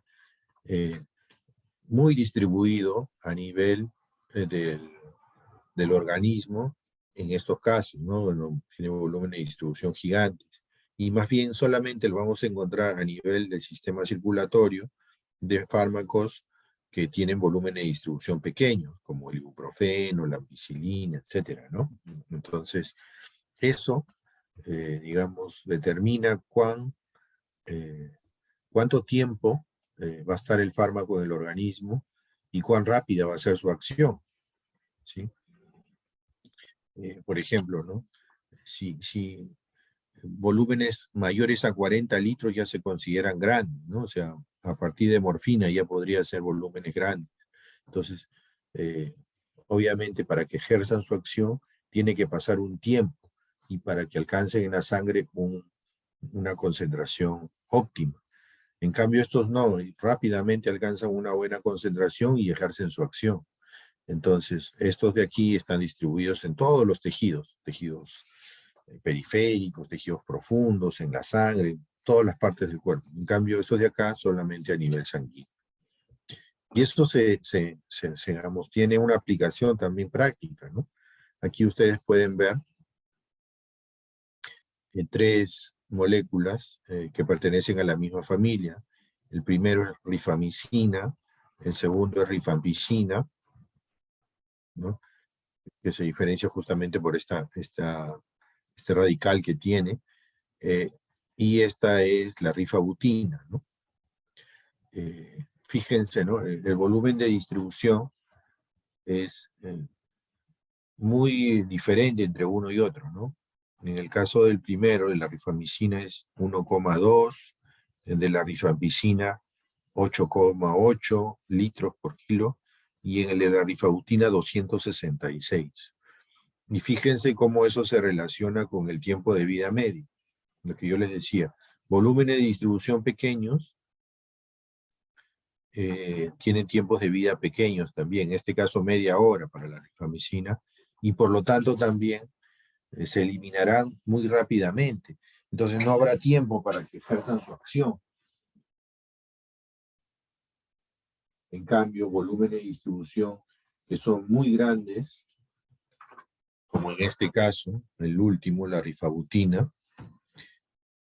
muy distribuido a nivel del organismo en estos casos, ¿no? Bueno, tiene volumen de distribución gigantes. Y más bien solamente lo vamos a encontrar a nivel del sistema circulatorio de fármacos que tienen volumen de distribución pequeños, como el ibuprofeno, la ampicilina, etcétera, ¿no? Entonces, eso, digamos, determina cuánto tiempo va a estar el fármaco en el organismo y cuán rápida va a ser su acción, ¿sí? Por ejemplo, ¿no? Si volúmenes mayores a 40 litros ya se consideran grandes, ¿no? O sea, a partir de morfina ya podría ser volúmenes grandes. Entonces, obviamente para que ejerzan su acción, tiene que pasar un tiempo y para que alcancen en la sangre una concentración óptima. En cambio, estos no, rápidamente alcanzan una buena concentración y ejercen su acción. Entonces, estos de aquí están distribuidos en todos los tejidos periféricos, tejidos profundos, en la sangre, en todas las partes del cuerpo. En cambio, estos de acá solamente a nivel sanguíneo. Y esto digamos, tiene una aplicación también práctica, ¿no? Aquí ustedes pueden ver tres moléculas que pertenecen a la misma familia. El primero es rifamicina, el segundo es rifampicina, ¿no? Que se diferencia justamente por este radical que tiene, y esta es la rifabutina, ¿no? Fíjense, ¿no? El volumen de distribución es muy diferente entre uno y otro, ¿no? En el caso del primero, de la rifamicina, es 1,2, el de la rifampicina 8,8 litros por kilo, y en el de la rifabutina 266. Y fíjense cómo eso se relaciona con el tiempo de vida medio. Lo que yo les decía, volúmenes de distribución pequeños tienen tiempos de vida pequeños también, en este caso media hora para la rifamicina, y por lo tanto también se eliminarán muy rápidamente. Entonces no habrá tiempo para que ejerzan su acción. En cambio, volúmenes de distribución que son muy grandes, como en este caso, el último, la rifabutina,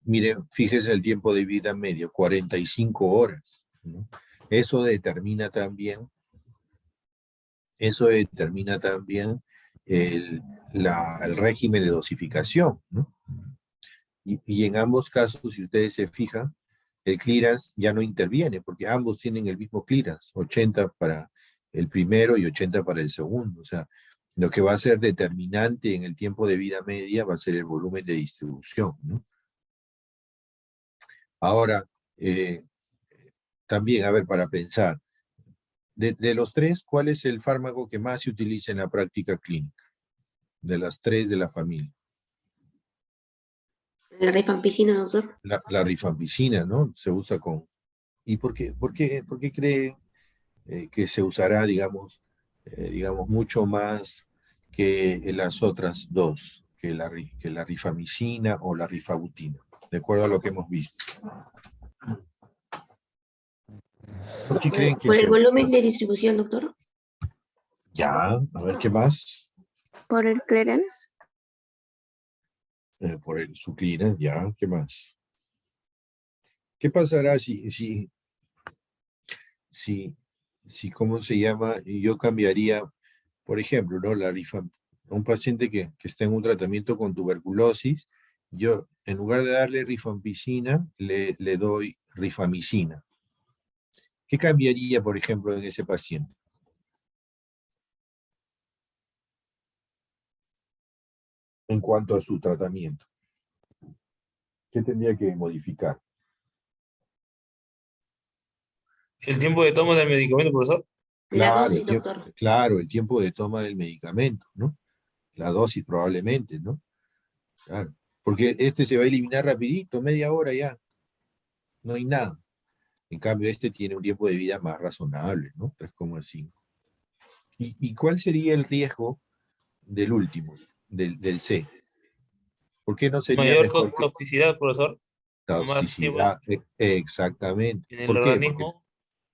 miren, fíjese el tiempo de vida medio, 45 horas, ¿no? Eso determina también el régimen de dosificación, ¿no? Y en ambos casos, si ustedes se fijan, el clearance ya no interviene, porque ambos tienen el mismo clearance, 80 para el primero y 80 para el segundo. O sea, lo que va a ser determinante en el tiempo de vida media va a ser el volumen de distribución, ¿no? Ahora, también, a ver, para pensar, de los tres, ¿cuál es el fármaco que más se utiliza en la práctica clínica? De las tres de la familia. La rifampicina, doctor. La rifampicina, ¿no? Se usa con... ¿Y por qué cree que se usará, digamos, mucho más que las otras dos, que la rifamicina o la rifabutina, de acuerdo a lo que hemos visto? ¿Por qué creen que ¿Por el se... volumen de distribución, doctor? Ya, a ver, ¿qué más? ¿Por el clearance? Por su clearance, ya, ¿qué más? ¿Qué pasará si ¿cómo se llama? Yo cambiaría, por ejemplo, ¿no? Un paciente que está en un tratamiento con tuberculosis, yo en lugar de darle rifampicina, le doy rifamicina. ¿Qué cambiaría, por ejemplo, en ese paciente? en cuanto a su tratamiento. ¿Qué tendría que modificar? ¿El tiempo de toma del medicamento, profesor? La Claro, dosis, doctor. claro, el tiempo de toma del medicamento, ¿no? La dosis probablemente, ¿no? Claro. Porque este se va a eliminar rapidito, media hora ya. No hay nada. En cambio, este tiene un tiempo de vida más razonable, ¿no? 3,5. ¿Y cuál sería el riesgo del último, del C? ¿Por qué no sería Mayor mejor que toxicidad, profesor. la Más tiempo toxicidad? Exactamente. en el ¿Por qué? Porque organismo.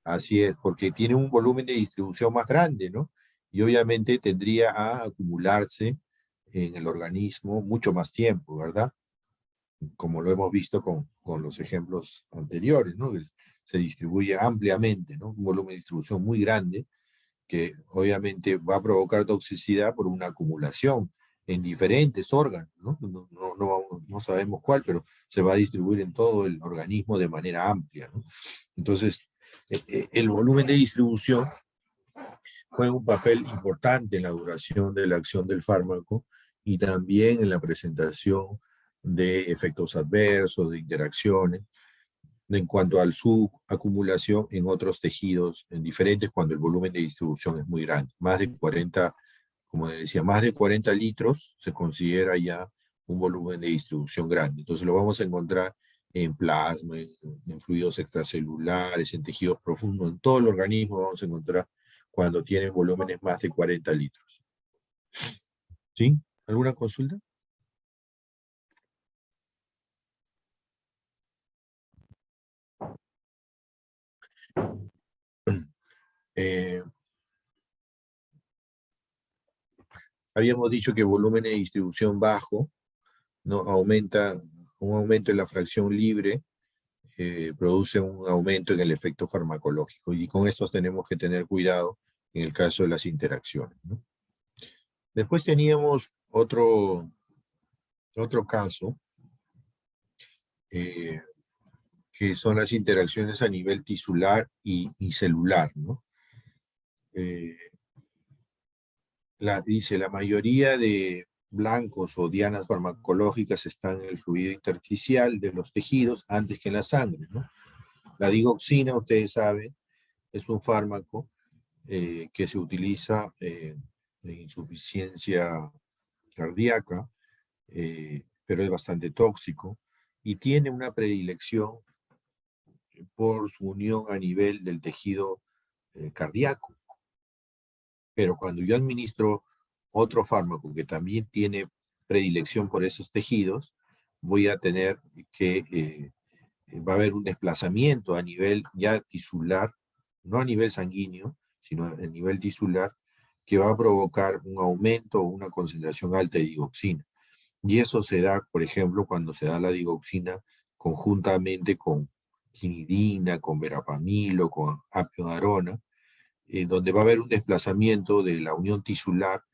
así es, porque tiene un volumen de distribución más grande, ¿no? Y obviamente tendría a acumularse en el organismo mucho más tiempo, ¿verdad? Como lo hemos visto con los ejemplos anteriores, ¿no? Se distribuye ampliamente, ¿no? Un volumen de distribución muy grande que obviamente va a provocar toxicidad por una acumulación en diferentes órganos, ¿no? No sabemos cuál, pero se va a distribuir en todo el organismo de manera amplia, ¿no? Entonces, el volumen de distribución juega un papel importante en la duración de la acción del fármaco y también en la presentación de efectos adversos, de interacciones, en cuanto a su acumulación en otros tejidos en diferentes cuando el volumen de distribución es muy grande. Más de 40, como decía, más de 40 litros se considera ya un volumen de distribución grande. Entonces lo vamos a encontrar en plasma, en fluidos extracelulares, en tejidos profundos, en todo el organismo vamos a encontrar cuando tienen volúmenes más de 40 litros. ¿Sí? ¿Alguna consulta? Habíamos dicho que volumen de distribución bajo, ¿no? Un aumento en la fracción libre, produce un aumento en el efecto farmacológico. Y con esto tenemos que tener cuidado en el caso de las interacciones, ¿no? Después teníamos otro caso, que son las interacciones a nivel tisular y celular, ¿no? Dice, la mayoría de blancos o dianas farmacológicas están en el fluido intersticial de los tejidos antes que en la sangre, ¿no? La digoxina, ustedes saben, es un fármaco que se utiliza en insuficiencia cardíaca, pero es bastante tóxico y tiene una predilección por su unión a nivel del tejido cardíaco. Pero cuando yo administro otro fármaco que también tiene predilección por esos tejidos, voy a tener que, va a haber un desplazamiento a nivel ya tisular, no a nivel sanguíneo, sino a nivel tisular, que va a provocar un aumento o una concentración alta de digoxina. Y eso se da, por ejemplo, cuando se da la digoxina conjuntamente con quinidina, con verapamilo, con apiodarona, donde va a haber un desplazamiento de la unión tisular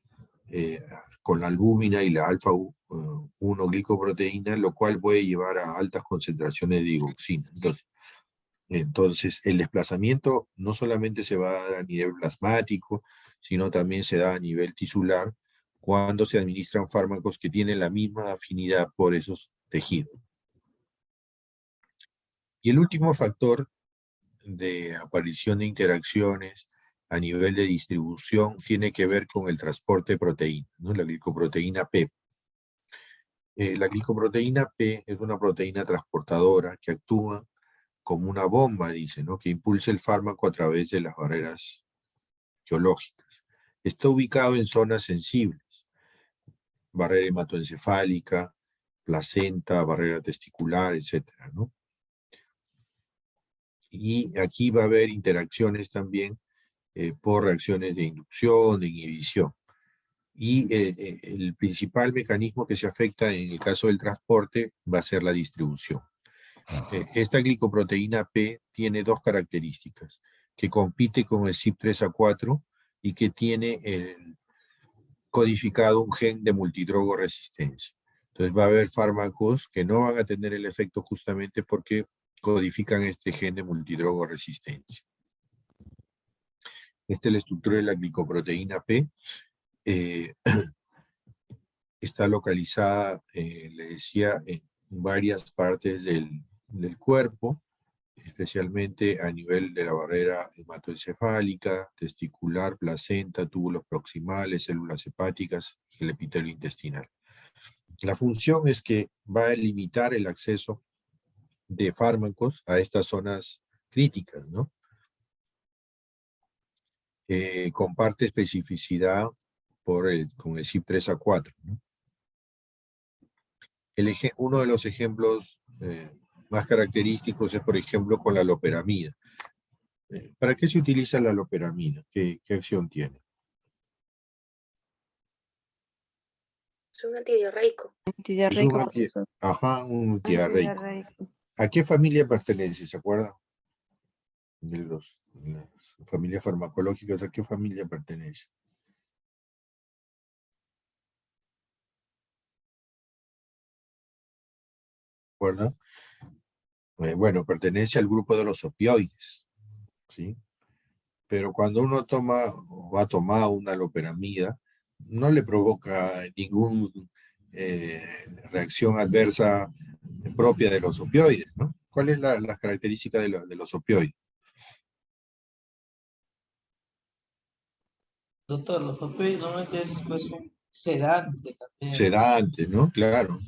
con la albúmina y la alfa-1 glicoproteína, lo cual puede llevar a altas concentraciones de digoxina. Entonces, el desplazamiento no solamente se va a dar a nivel plasmático, sino también se da a nivel tisular cuando se administran fármacos que tienen la misma afinidad por esos tejidos. Y el último factor de aparición de interacciones a nivel de distribución tiene que ver con el transporte de proteína, ¿no? La glicoproteína P. La glicoproteína P es una proteína transportadora que actúa como una bomba, dice, ¿no? Que impulsa el fármaco a través de las barreras biológicas. Está ubicado en zonas sensibles, barrera hematoencefálica, placenta, barrera testicular, etcétera, ¿no? Y aquí va a haber interacciones también por reacciones de inducción, de inhibición. Y el principal mecanismo que se afecta en el caso del transporte va a ser la distribución. Esta glicoproteína P tiene dos características, que compite con el CYP3A4 y que tiene codificado un gen de multidrogo resistencia. Entonces va a haber fármacos que no van a tener el efecto justamente porque codifican este gen de multidrogo resistencia. Esta es la estructura de la glicoproteína P. está localizada, le decía, en varias partes del cuerpo, especialmente a nivel de la barrera hematoencefálica, testicular, placenta, túbulos proximales, células hepáticas y el epitelio intestinal. La función es que va a limitar el acceso de fármacos a estas zonas críticas, ¿no? Comparte especificidad con el CYP3A4, ¿no? Uno de los ejemplos más característicos es, por ejemplo, con la loperamida. ¿Para qué se utiliza la loperamida? ¿Qué acción tiene? Es un antidiarreico. Es un un antidiarreico. ¿A qué familia pertenece? ¿Se acuerdan? De las familias farmacológicas, ¿a qué familia pertenece? ¿Recuerdan? Bueno, pertenece al grupo de los opioides, ¿sí? Pero cuando uno toma o ha tomado una loperamida, no le provoca ninguna reacción adversa propia de los opioides, ¿no? ¿Cuál es la característica de los opioides? Doctor, los opioides normalmente es pues un sedante también. Sedante, ¿no? Claro.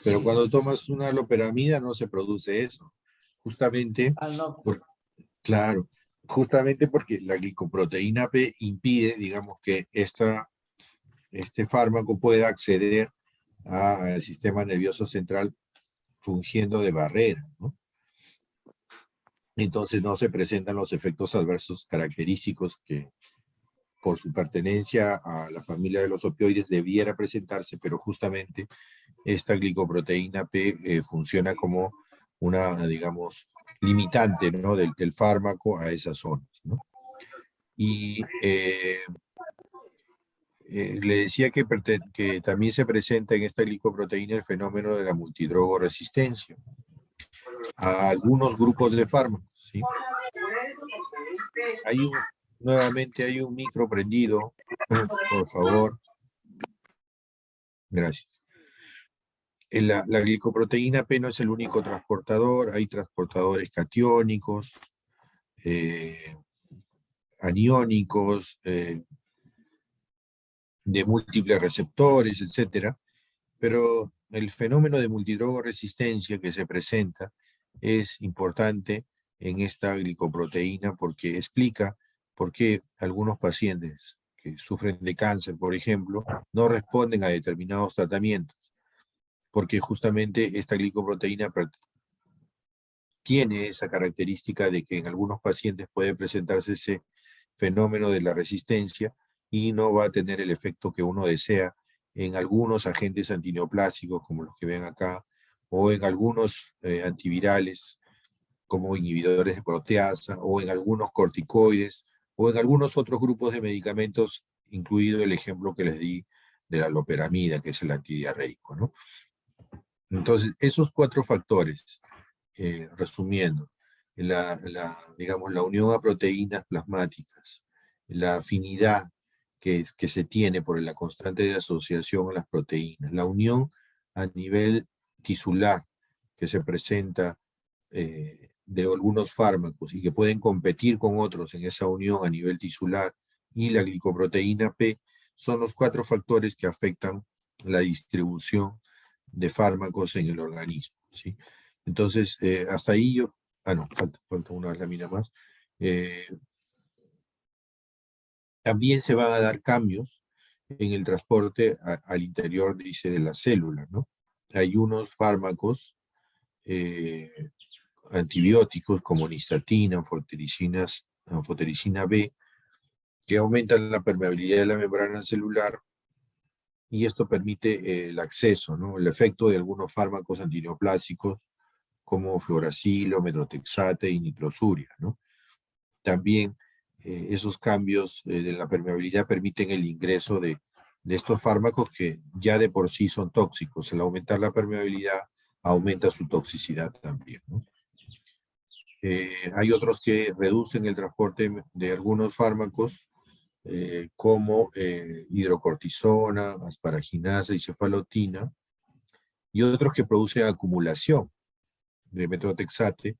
Pero Sí. cuando tomas una loperamida no se produce eso. Justamente, No. claro, justamente porque la glicoproteína P impide, digamos, que este fármaco pueda acceder al sistema nervioso central fungiendo de barrera, ¿no? Entonces no se presentan los efectos adversos característicos que por su pertenencia a la familia de los opioides debiera presentarse, pero justamente esta glicoproteína P funciona como una, digamos, limitante, ¿no? del fármaco a esas zonas, ¿no? Y le decía que también se presenta en esta glicoproteína el fenómeno de la multidrogoresistencia a algunos grupos de fármacos, ¿sí? Nuevamente hay un micro prendido, por favor. Gracias. La glicoproteína P no es el único transportador, hay transportadores catiónicos, aniónicos, de múltiples receptores, etcétera, pero el fenómeno de multidrogoresistencia que se presenta es importante en esta glicoproteína porque explica por qué algunos pacientes que sufren de cáncer, por ejemplo, no responden a determinados tratamientos, porque justamente esta glicoproteína tiene esa característica de que en algunos pacientes puede presentarse ese fenómeno de la resistencia y no va a tener el efecto que uno desea en algunos agentes antineoplásicos, como los que ven acá, o en algunos antivirales, como inhibidores de proteasa, o en algunos corticoides, o en algunos otros grupos de medicamentos, incluido el ejemplo que les di de la loperamida, que es el antidiarreico, ¿no? Entonces, esos 4 factores, resumiendo, digamos, la unión a proteínas plasmáticas, la afinidad que se tiene por la constante de asociación a las proteínas, la unión a nivel tisular que se presenta de algunos fármacos y que pueden competir con otros en esa unión a nivel tisular, y la glicoproteína P, son los 4 factores que afectan la distribución de fármacos en el organismo, ¿sí? Entonces, hasta ahí yo... no, falta una lámina más. También se van a dar cambios en el transporte al interior, dice, de las células, ¿no? Hay unos fármacos antibióticos como nistatina, anfotericina B, que aumentan la permeabilidad de la membrana celular y esto permite el acceso, ¿no? El efecto de algunos fármacos antineoplásicos como fluoracilo, metrotexate y nitrosuria, ¿no? También esos cambios de la permeabilidad permiten el ingreso de estos fármacos que ya de por sí son tóxicos. Al aumentar la permeabilidad, aumenta su toxicidad también, ¿no? Hay otros que reducen el transporte de algunos fármacos como hidrocortisona, asparaginasa y cefalotina, y otros que producen acumulación de metotrexate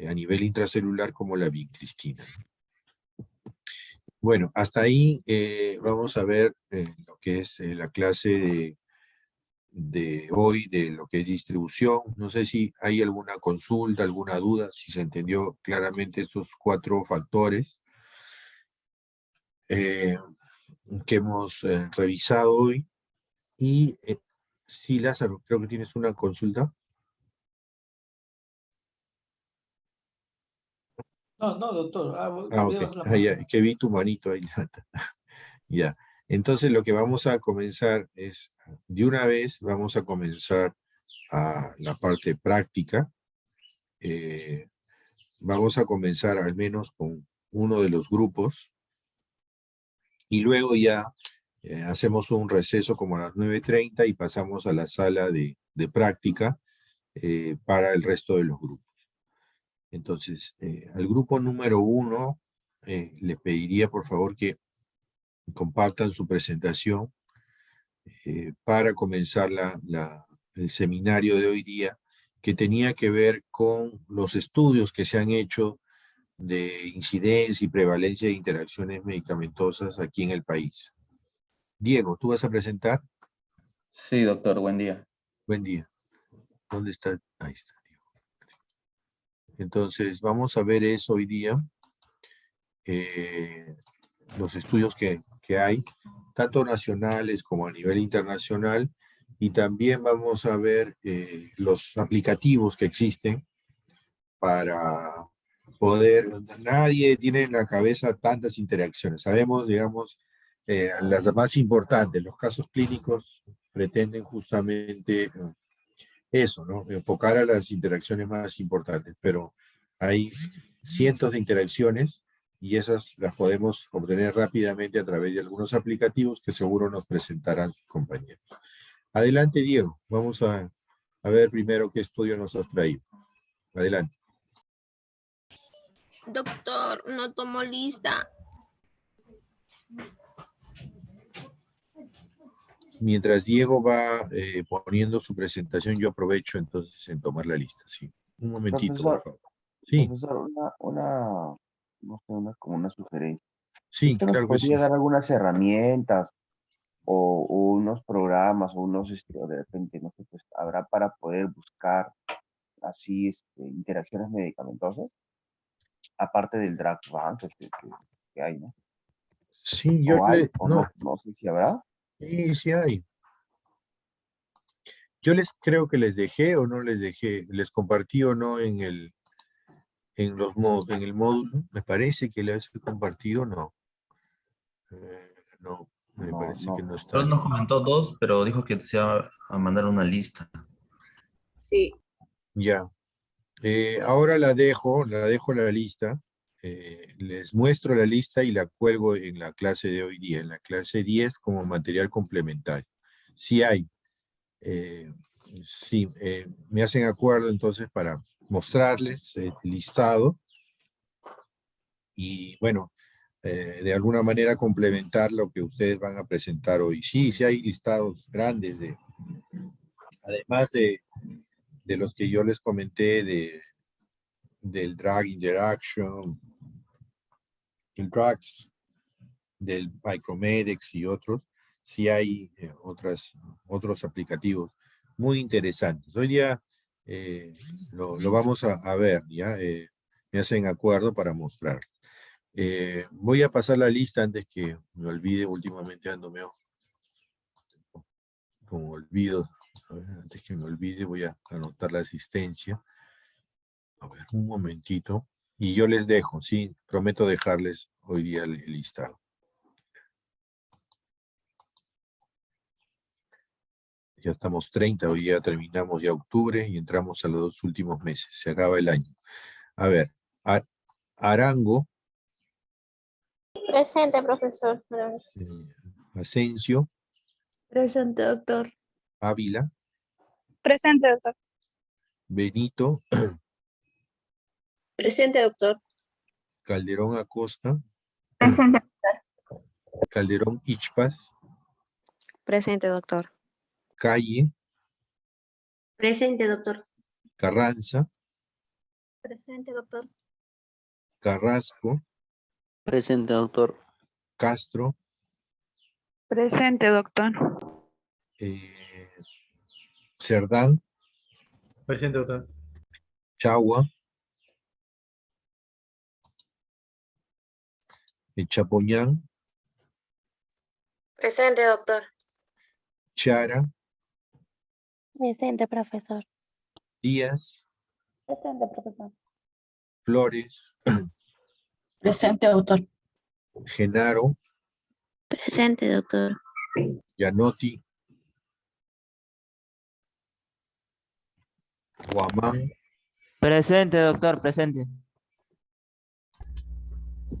a nivel intracelular como la vincristina. Bueno, hasta ahí vamos a ver lo que es la clase de hoy, de lo que es distribución. No sé si hay alguna consulta, alguna duda, si se entendió claramente estos 4 factores que hemos revisado hoy. Y sí, Lázaro, creo que tienes una consulta. No, no, doctor. Ok. Veo la Ah, ya, mano. que vi tu manito ahí. Ya. Entonces lo que vamos a comenzar es, de una vez, vamos a comenzar a la parte práctica. Vamos a comenzar al menos con uno de los grupos y luego ya hacemos un receso como a las 9:30 y pasamos a la sala de práctica para el resto de los grupos. Entonces, al grupo número 1, le pediría por favor que compartan su presentación para comenzar el seminario de hoy día, que tenía que ver con los estudios que se han hecho de incidencia y prevalencia de interacciones medicamentosas aquí en el país. Diego, ¿tú vas a presentar? Sí, doctor, buen día. Buen día. ¿Dónde está? Ahí está, Diego. Entonces, vamos a ver eso hoy día. Los estudios que hay, tanto nacionales como a nivel internacional, y también vamos a ver los aplicativos que existen para poder, nadie tiene en la cabeza tantas interacciones. Sabemos, digamos, las más importantes, los casos clínicos pretenden justamente eso, ¿no? Enfocar a las interacciones más importantes, pero hay cientos de interacciones y esas las podemos obtener rápidamente a través de algunos aplicativos que seguro nos presentarán sus compañeros. Adelante, Diego. Vamos a ver primero qué estudio nos has traído. Adelante. Doctor, no tomo lista. Mientras Diego va poniendo su presentación, yo aprovecho entonces en tomar la lista. Sí. Un momentito, por favor. Sí. Profesor, no sé, como una sugerencia. Sí, ¿Usted nos claro que sí. podría dar algunas herramientas o unos programas o o de repente, no sé, pues habrá para poder buscar así interacciones medicamentosas? Aparte del drug bank que hay, ¿no? Sí, ¿O hay? ¿O no sé si habrá? Sí, sí hay. Yo creo que les dejé o no les dejé, les compartí o no en el módulo. Me parece que les he compartido, no. No, me parece que no está. Pero nos comentó 2, pero dijo que se iba a mandar una lista. Sí. Ya. Ahora la dejo la lista. Les muestro la lista y la cuelgo en la clase de hoy día, en la clase 10 como material complementario. Sí hay. Sí, me hacen acuerdo entonces para mostrarles el listado y bueno, de alguna manera complementar lo que ustedes van a presentar hoy. Sí, sí hay listados grandes, además de los que yo les comenté del drug interaction, el drugs, del Micromedex y otros, sí hay otros aplicativos muy interesantes. Hoy día lo vamos a ver, ¿ya? Me hacen acuerdo para mostrar. Voy a pasar la lista antes que me olvide, últimamente ando medio como olvido. A ver, antes que me olvide voy a anotar la asistencia. A ver, un momentito. Y yo les dejo, sí, prometo dejarles hoy día el listado. Ya estamos 30, hoy ya terminamos ya octubre y entramos a los 2 últimos meses. Se acaba el año. A ver, Arango. Presente, profesor. Asensio. Presente, doctor. Ávila. Presente, doctor. Benito. Presente, doctor. Calderón Acosta. Presente, doctor. Calderón Ichpas, Presente, doctor. Calle, Presente, doctor. Carranza, Presente, doctor. Carrasco, Presente, doctor. Castro, Presente, doctor. Cerdán, Presente, doctor. Chagua, Chapoñán, Presente, doctor. Chara, Presente, profesor. Díaz, Presente, profesor. Flores, Presente, doctor. Genaro, Presente, doctor. Gianotti, Guamán, Presente, doctor, presente.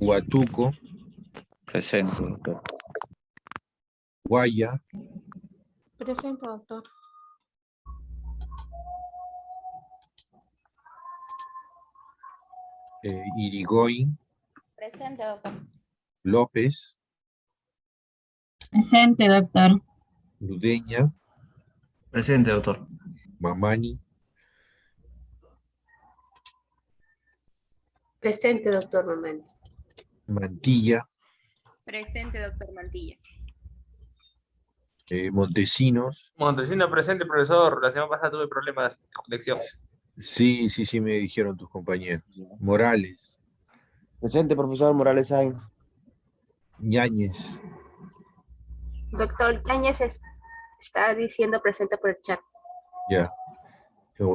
Huatuco, Presente, doctor. Guaya, Presente, doctor. Irigoyen, Presente, doctor. López, Presente, doctor. Ludeña, Presente, doctor. Mamani, Presente, doctor Mamani. Mantilla, Presente, doctor Mantilla. Montesinos. Montesino presente, profesor. La semana pasada tuve problemas de conexión. Sí, me dijeron tus compañeros. Morales, Presente, profesor Morales Sainz. Ñáñez, Doctor Yáñez está diciendo presente por el chat. ya.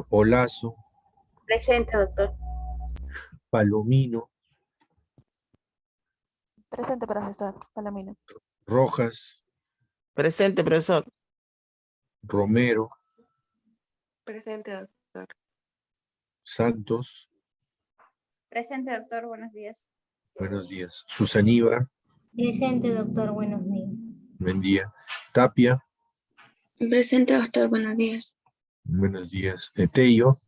Olazo, Presente, doctor. Palomino, Presente, profesor. Palomino. Rojas, Presente, profesor. Romero, Presente, doctor. Santos, Presente, doctor. Buenos días. buenos días. Susaníbar, Presente, doctor. Buenos días. buen día. Tapia, Presente, doctor. Buenos días. buenos días. Tello,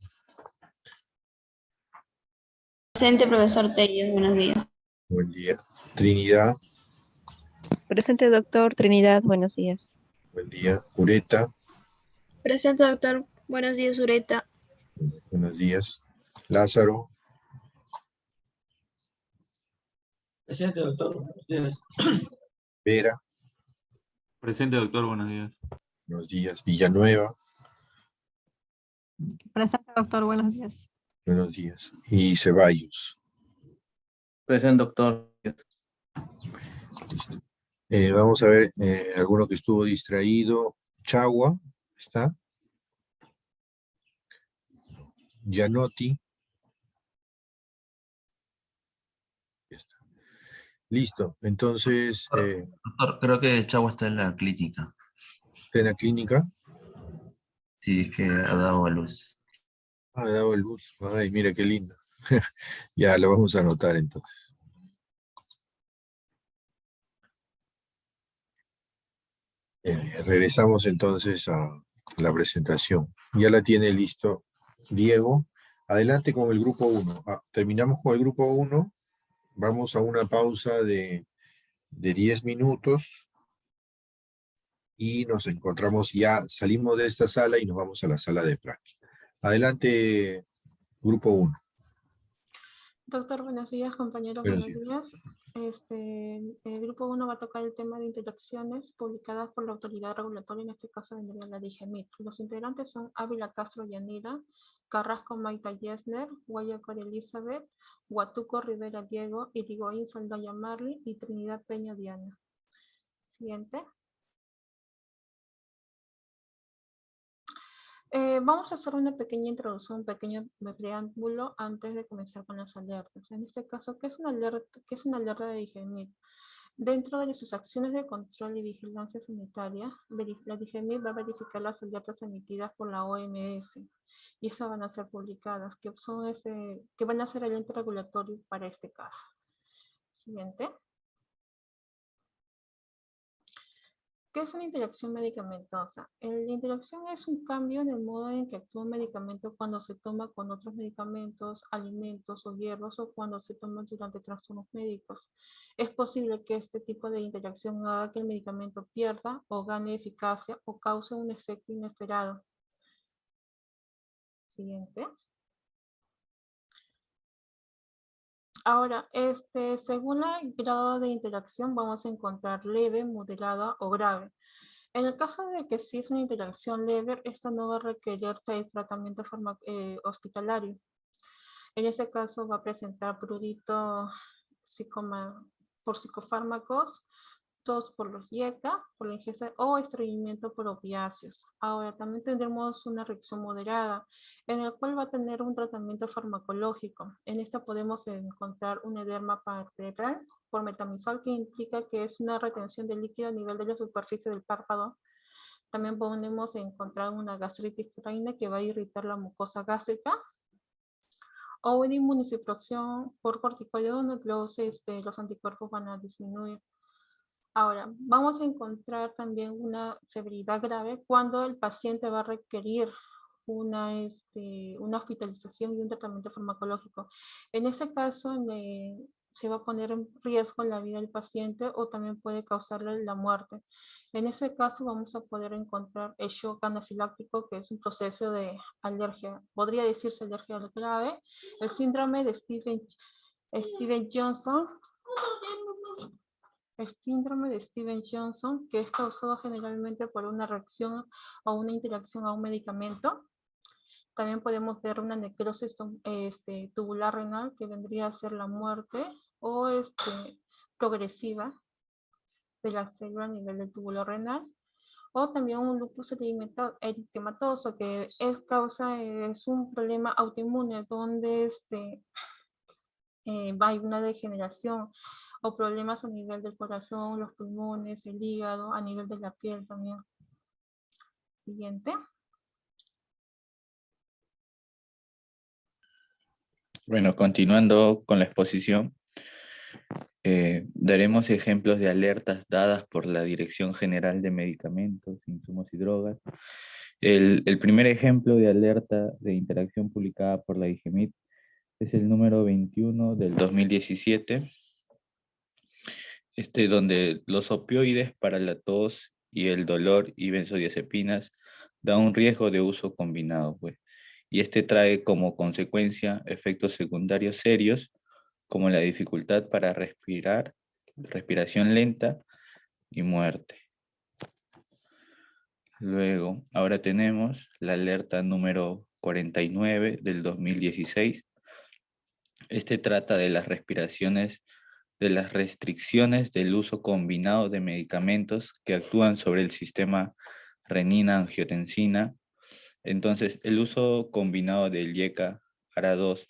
Presente, profesor Tello. Buenos días. buen día. Trinidad, Presente, doctor. Trinidad. Buenos días. buen día. Ureta, Presente, doctor. Buenos días, Ureta. buenos días. Lázaro, Presente, doctor. Buenos días. Vera, Presente, doctor. Buenos días. buenos días. Villanueva, Presente, doctor. Buenos días. buenos días. Y Ceballos. Presente, doctor. Vamos a ver alguno que estuvo distraído. Chagua, ¿está? Gianotti. Ya está. Listo. Entonces, Doctor, creo que Chagua está en la clínica. en la clínica. Sí, es que ha dado a luz. Ha dado el bus. Ay, mira qué lindo. Ya lo vamos a anotar entonces. Regresamos entonces a la presentación. Ya la tiene listo Diego. Adelante con el grupo 1. Terminamos con el grupo 1. Vamos a una pausa de 10 minutos y nos encontramos ya, salimos de esta sala y nos vamos a la sala de práctica. Adelante, grupo 1. Doctor, buenos días, compañeros, Buenos buenos días. El grupo 1 va a tocar el tema de interacciones publicadas por la autoridad regulatoria, en este caso vendría la DIGEMIT. Los integrantes son Ávila Castro Yanira, Carrasco Maita Yesner, Guayacar Elizabeth, Huatuco Rivera Diego, Irigoyen Saldaya Marley y Trinidad Peña Diana. Siguiente. Vamos a hacer una pequeña introducción, un pequeño preámbulo antes de comenzar con las alertas. En este caso, ¿qué es una alerta de DIGEMIT? Dentro de sus acciones de control y vigilancia sanitaria, la DIGEMIT va a verificar las alertas emitidas por la OMS y esas van a ser publicadas, que van a ser el ente regulatorio para este caso. Siguiente. ¿Qué es una interacción medicamentosa? La interacción es un cambio en el modo en que actúa un medicamento cuando se toma con otros medicamentos, alimentos o hierbas o cuando se toma durante trastornos médicos. Es posible que este tipo de interacción haga que el medicamento pierda o gane eficacia o cause un efecto inesperado. Siguiente. Ahora, según el grado de interacción, vamos a encontrar leve, moderada o grave. En el caso de que sí es una interacción leve, esta no va a requerir tratamiento hospitalario. En ese caso va a presentar prurito por psicofármacos, tos por los IECA, por la ingesta o estreñimiento por opiáceos. Ahora también tendremos una reacción moderada, en la cual va a tener un tratamiento farmacológico. En esta podemos encontrar un edema parietal por metamizol, que implica que es una retención de líquido a nivel de la superficie del párpado. También podemos encontrar una gastritis crónica que va a irritar la mucosa gástrica, o una inmunosupresión por corticoides donde los anticuerpos van a disminuir. Ahora, vamos a encontrar también una severidad grave cuando el paciente va a requerir una hospitalización y un tratamiento farmacológico. En ese caso, se va a poner en riesgo la vida del paciente o también puede causarle la muerte. En ese caso, vamos a poder encontrar el shock anafiláctico, que es un proceso de alergia, podría decirse alergia grave, el síndrome de Stevens-Johnson, el síndrome de Stevens-Johnson, que es causado generalmente por una reacción o una interacción a un medicamento. También podemos ver una necrosis tubular renal, que vendría a ser la muerte o progresiva de la célula a nivel del túbulo renal. O también un lupus eritematoso, que es un problema autoinmune donde va a haber una degeneración o problemas a nivel del corazón, los pulmones, el hígado, a nivel de la piel también. Siguiente. Bueno, continuando con la exposición, daremos ejemplos de alertas dadas por la Dirección General de Medicamentos, Insumos y Drogas. El primer ejemplo de alerta de interacción publicada por la IGEMIT es el número 21 del 2017, donde los opioides para la tos y el dolor y benzodiazepinas dan un riesgo de uso combinado, pues. Y trae como consecuencia efectos secundarios serios, como la dificultad para respirar, respiración lenta y muerte. Luego, ahora tenemos la alerta número 49 del 2016. Trata de las restricciones del uso combinado de medicamentos que actúan sobre el sistema renina-angiotensina. Entonces, el uso combinado del IECA, ARA2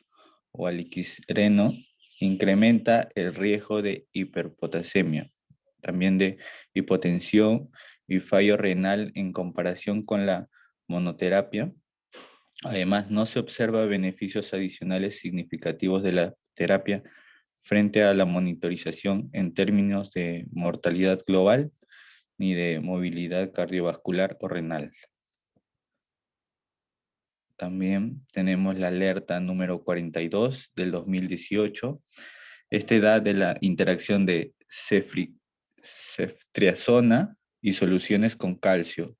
o aliquireno incrementa el riesgo de hiperpotasemia, también de hipotensión y fallo renal en comparación con la monoterapia. Además, no se observa beneficios adicionales significativos de la terapia frente a la monitorización en términos de mortalidad global ni de movilidad cardiovascular o renal. También tenemos la alerta número 42 del 2018. Da de la interacción de ceftriaxona y soluciones con calcio.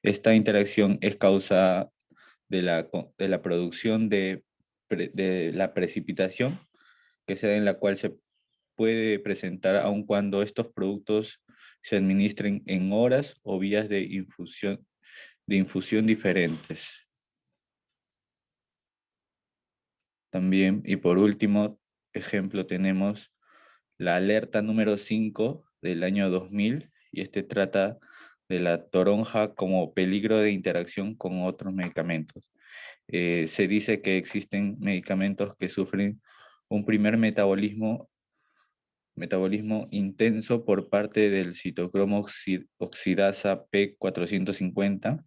Esta interacción es causa de la producción de la precipitación, que se da en la cual se puede presentar aun cuando estos productos se administren en horas o vías de infusión diferentes. También, y por último ejemplo, tenemos la alerta número 5 del año 2000, y trata de la toronja como peligro de interacción con otros medicamentos. Se dice que existen medicamentos que sufren un primer metabolismo intenso por parte del citocromo oxidasa P450.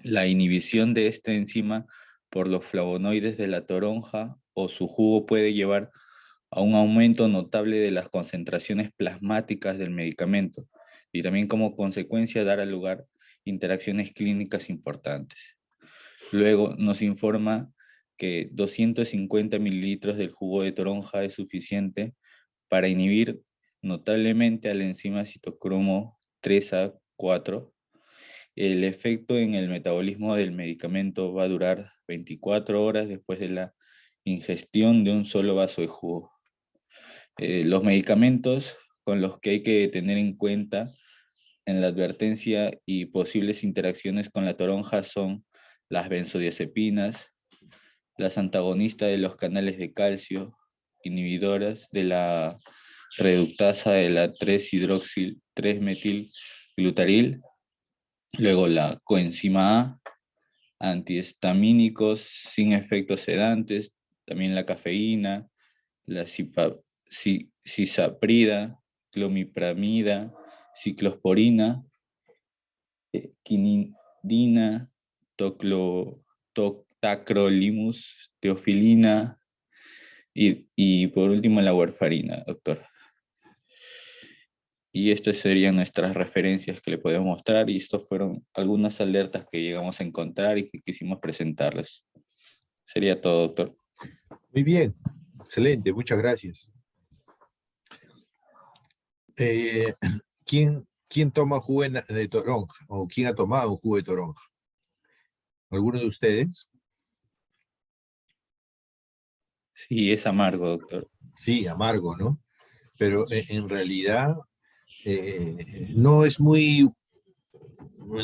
La inhibición de esta enzima por los flavonoides de la toronja o su jugo puede llevar a un aumento notable de las concentraciones plasmáticas del medicamento, y también como consecuencia dará lugar interacciones clínicas importantes. Luego nos informa que 250 mililitros del jugo de toronja es suficiente para inhibir notablemente a la enzima citocromo 3A4. El efecto en el metabolismo del medicamento va a durar 24 horas después de la ingestión de un solo vaso de jugo. Los medicamentos con los que hay que tener en cuenta en la advertencia y posibles interacciones con la toronja son las benzodiazepinas, las antagonistas de los canales de calcio, inhibidoras de la reductasa de la 3-hidroxil 3-metilglutaril, luego la coenzima A, antihistamínicos sin efectos sedantes, también la cafeína, la cisaprida, clomipramida, ciclosporina, quinidina, tacrolimus, teofilina y por último la warfarina, doctor. Y estas serían nuestras referencias que le podemos mostrar y estas fueron algunas alertas que llegamos a encontrar y que quisimos presentarles. Sería todo, doctor. Muy bien, excelente, muchas gracias. ¿Quién toma jugo de toronja? ¿O quién ha tomado un jugo de toronja? ¿Alguno de ustedes? Sí, es amargo, doctor. Sí, amargo, ¿no? Pero en realidad no es muy,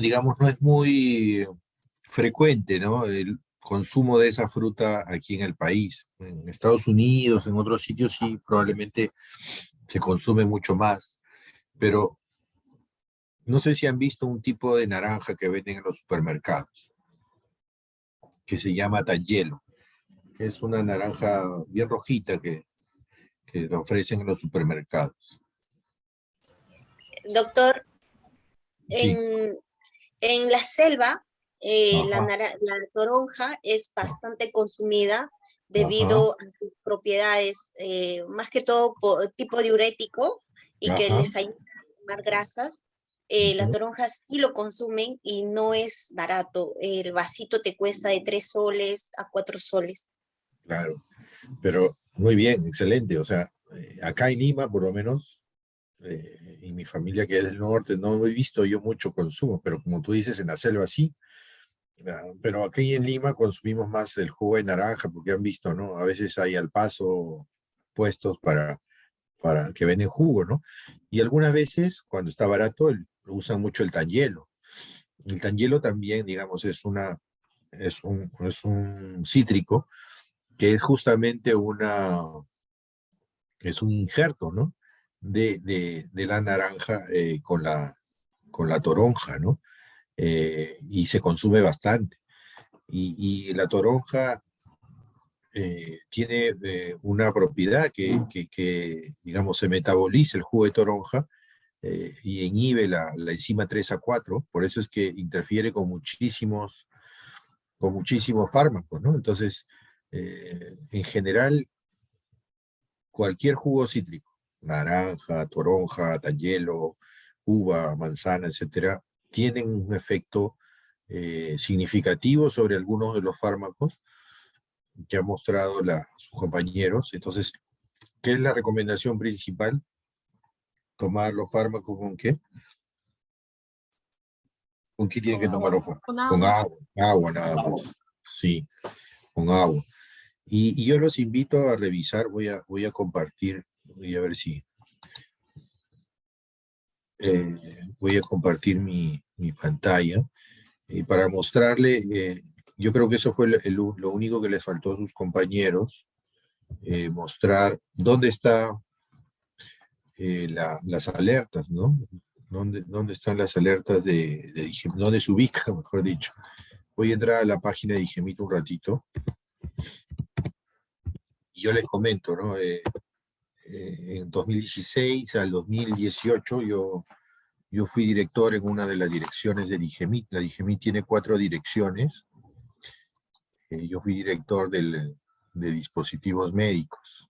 digamos, no es muy frecuente, ¿no? El consumo de esa fruta aquí en el país. En Estados Unidos, en otros sitios sí, probablemente se consume mucho más. Pero no sé si han visto un tipo de naranja que venden en los supermercados, que se llama Tangelo, que es una naranja bien rojita que lo ofrecen en los supermercados. Doctor, Sí. en la selva, la Ajá. toronja es bastante consumida debido a sus propiedades, más que todo por tipo diurético y que Ajá. les ayuda a quemar grasas. La toronja sí lo consumen y no es barato. El vasito te cuesta de 3 soles a 4 soles. Claro, pero muy bien, excelente. O sea, acá en Lima, por lo menos, y mi familia que es del norte, no he visto yo mucho consumo, pero como tú dices, en la selva sí. Pero aquí en Lima consumimos más el jugo de naranja, porque han visto, ¿no? A veces hay al paso puestos para que venden jugo, ¿no? Y algunas veces, cuando está barato, usan mucho el tangelo. El tangelo también, digamos, es un cítrico que es justamente es un injerto, ¿no? De la naranja con la toronja, ¿no? Y se consume bastante. Y la toronja tiene una propiedad que, digamos, se metaboliza el jugo de toronja y inhibe la enzima 3A4, por eso es que interfiere con muchísimos fármacos, ¿no? Entonces, en general, cualquier jugo cítrico, naranja, toronja, tangelo, uva, manzana, etcétera, tienen un efecto significativo sobre algunos de los fármacos que han mostrado sus compañeros. Entonces, ¿qué es la recomendación principal? Tomar los fármacos ¿con qué? ¿Con qué tienen que tomar los fármacos? Con agua nada más. Sí, con agua. Y yo los invito a revisar, voy a compartir, voy a ver si voy a compartir mi pantalla para mostrarle, yo creo que eso fue lo único que les faltó a sus compañeros, mostrar dónde está las alertas, ¿no? ¿Dónde están las alertas de Digemit? ¿Dónde se ubica, mejor dicho? Voy a entrar a la página de Digemit un ratito. Y yo les comento, ¿no? En 2016 al 2018 yo fui director en una de las direcciones de Digemit. La Digemit tiene 4 direcciones. Yo fui director de dispositivos médicos.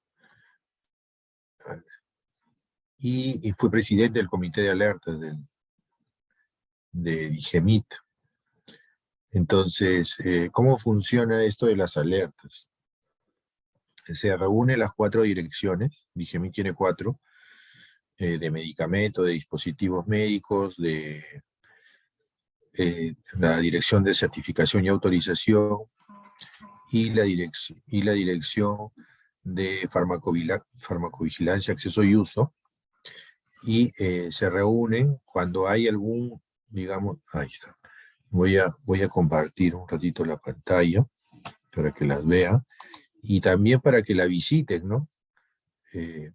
y fui presidente del comité de alertas de Digemit. Entonces, ¿cómo funciona esto de las alertas? Se reúnen las 4 direcciones, Digemit tiene 4, de medicamentos, de dispositivos médicos, de la dirección de certificación y autorización, y la dirección de farmacovigilancia, acceso y uso, y se reúnen cuando hay algún, digamos, ahí está. Voy a compartir un ratito la pantalla para que las vean y también para que la visiten, ¿no?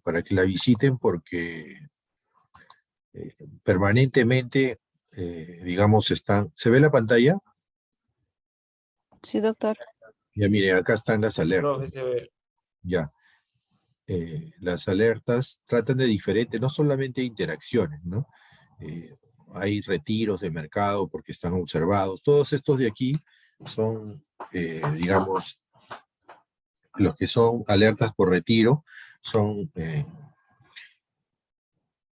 Para que la visiten porque permanentemente, digamos, están... ¿Se ve la pantalla? Sí, doctor. Ya miren, acá están las alertas. Profe, se ve. Ya. Las alertas tratan de diferentes, no solamente interacciones, ¿no? Hay retiros de mercado porque están observados. Todos estos de aquí son, digamos, los que son alertas por retiro, son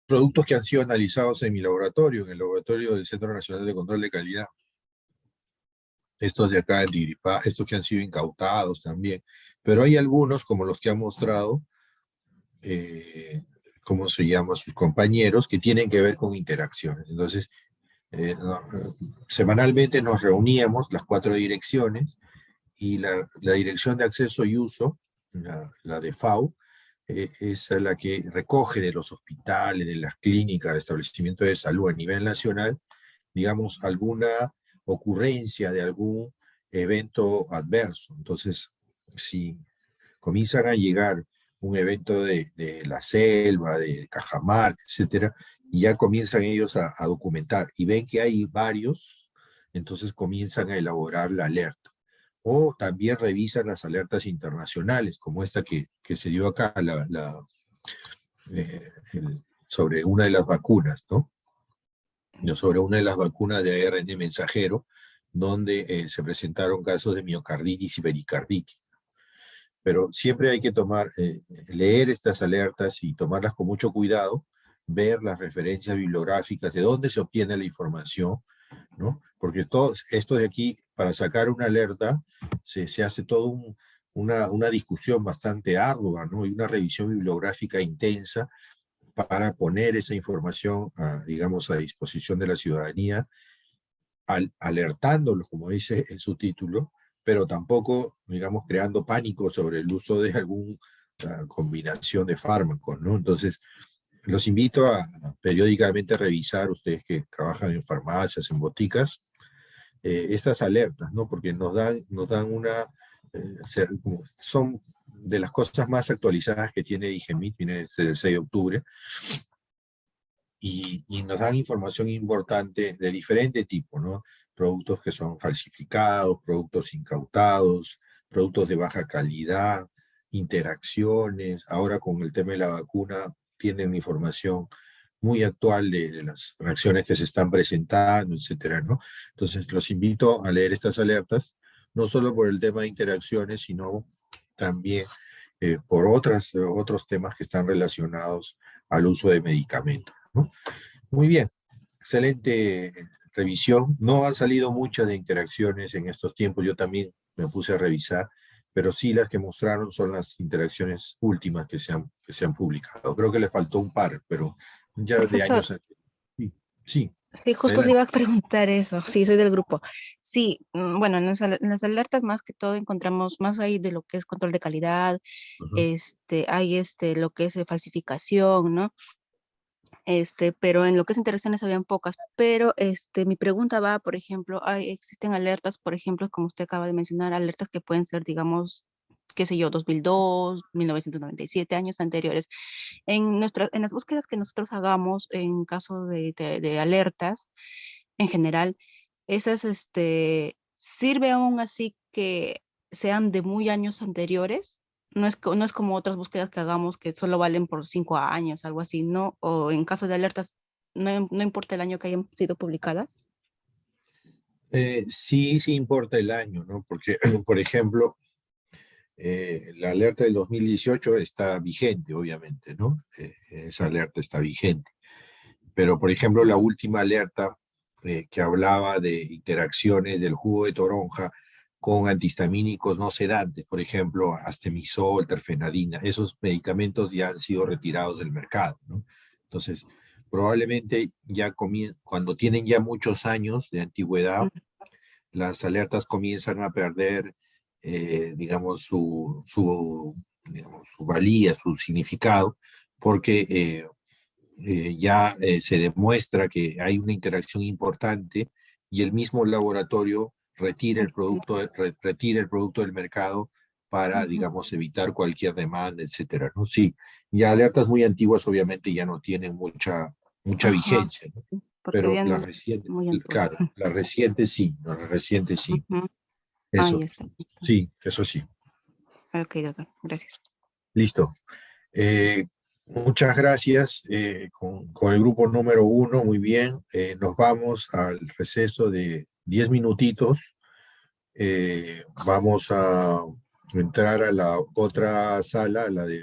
productos que han sido analizados en mi laboratorio, en el laboratorio del Centro Nacional de Control de Calidad. Estos de acá, estos que han sido incautados también. Pero hay algunos, como los que han mostrado, ¿cómo se llama? Sus compañeros, que tienen que ver con interacciones. Entonces, semanalmente nos reuníamos, las 4 direcciones, y la dirección de acceso y uso, la de FAO, es la que recoge de los hospitales, de las clínicas, de establecimientos de salud a nivel nacional, digamos, alguna ocurrencia de algún evento adverso. Entonces, si comienzan a llegar un evento de la selva, de Cajamarca, etcétera, y ya comienzan ellos a documentar y ven que hay varios, entonces comienzan a elaborar la alerta. O también revisan las alertas internacionales, como esta que se dio acá, sobre una de las vacunas, ¿no? Sobre una de las vacunas de ARN mensajero, donde se presentaron casos de miocarditis y pericarditis. Pero siempre hay que leer estas alertas y tomarlas con mucho cuidado, ver las referencias bibliográficas, de dónde se obtiene la información, ¿no? Porque todo esto de aquí, para sacar una alerta, se hace toda una discusión bastante ardua, ¿no? Y una revisión bibliográfica intensa para poner esa información, digamos, a disposición de la ciudadanía, alertándolos, como dice el subtítulo, pero tampoco, digamos, creando pánico sobre el uso de alguna combinación de fármacos, ¿no? Entonces, los invito a periódicamente revisar, ustedes que trabajan en farmacias, en boticas, estas alertas, ¿no? Porque nos dan son de las cosas más actualizadas que tiene Digemit, viene desde el 6 de octubre, y nos dan información importante de diferente tipo, ¿no? Productos que son falsificados, productos incautados, productos de baja calidad, interacciones. Ahora con el tema de la vacuna tienen información muy actual de las reacciones que se están presentando, etcétera, ¿no? Entonces los invito a leer estas alertas, no solo por el tema de interacciones, sino también por otros temas que están relacionados al uso de medicamentos, ¿no? Muy bien, excelente revisión. No han salido muchas de interacciones en estos tiempos, yo también me puse a revisar, pero sí las que mostraron son las interacciones últimas que se han publicado. Creo que le faltó un par, pero ya de Profesor. años. Sí. Sí, justo Adelante. le iba a preguntar eso. Sí, soy del grupo. Sí, bueno, en las alertas más que todo encontramos más ahí de lo que es control de calidad, hay lo que es falsificación, ¿no? Pero en lo que es interacciones habían pocas. Pero mi pregunta va, por ejemplo, existen alertas, por ejemplo, como usted acaba de mencionar, alertas que pueden ser, digamos, qué sé yo, 2002, 1997, años anteriores. En las búsquedas que nosotros hagamos en caso de alertas, en general, esas sirve aún así que sean de muy años anteriores. No es como otras búsquedas que hagamos que solo valen por 5 años, algo así, ¿no? O en caso de alertas, no importa el año que hayan sido publicadas. Sí importa el año, ¿no? Porque, por ejemplo, La alerta del 2018 está vigente, obviamente, ¿no? Esa alerta está vigente. Pero, por ejemplo, la última alerta que hablaba de interacciones del jugo de toronja con antihistamínicos no sedantes, por ejemplo, astemizol, terfenadina, esos medicamentos ya han sido retirados del mercado, ¿no? Entonces, probablemente ya cuando tienen ya muchos años de antigüedad, las alertas comienzan a perder, digamos, su valía, su significado, porque ya se demuestra que hay una interacción importante y el mismo laboratorio retira el producto del mercado para, digamos, evitar cualquier demanda, etcétera, ¿no? Sí, ya alertas muy antiguas obviamente ya no tienen mucha vigencia, ¿no? Pero ya las no- recientes, muy antiguo. claro, las recientes sí, las recientes sí. Eso, Ya está. sí, eso sí. Ok, doctor, gracias. Listo. Muchas gracias con el grupo número 1, muy bien. Nos vamos al receso de 10 minutitos. Vamos a entrar a la otra sala, la de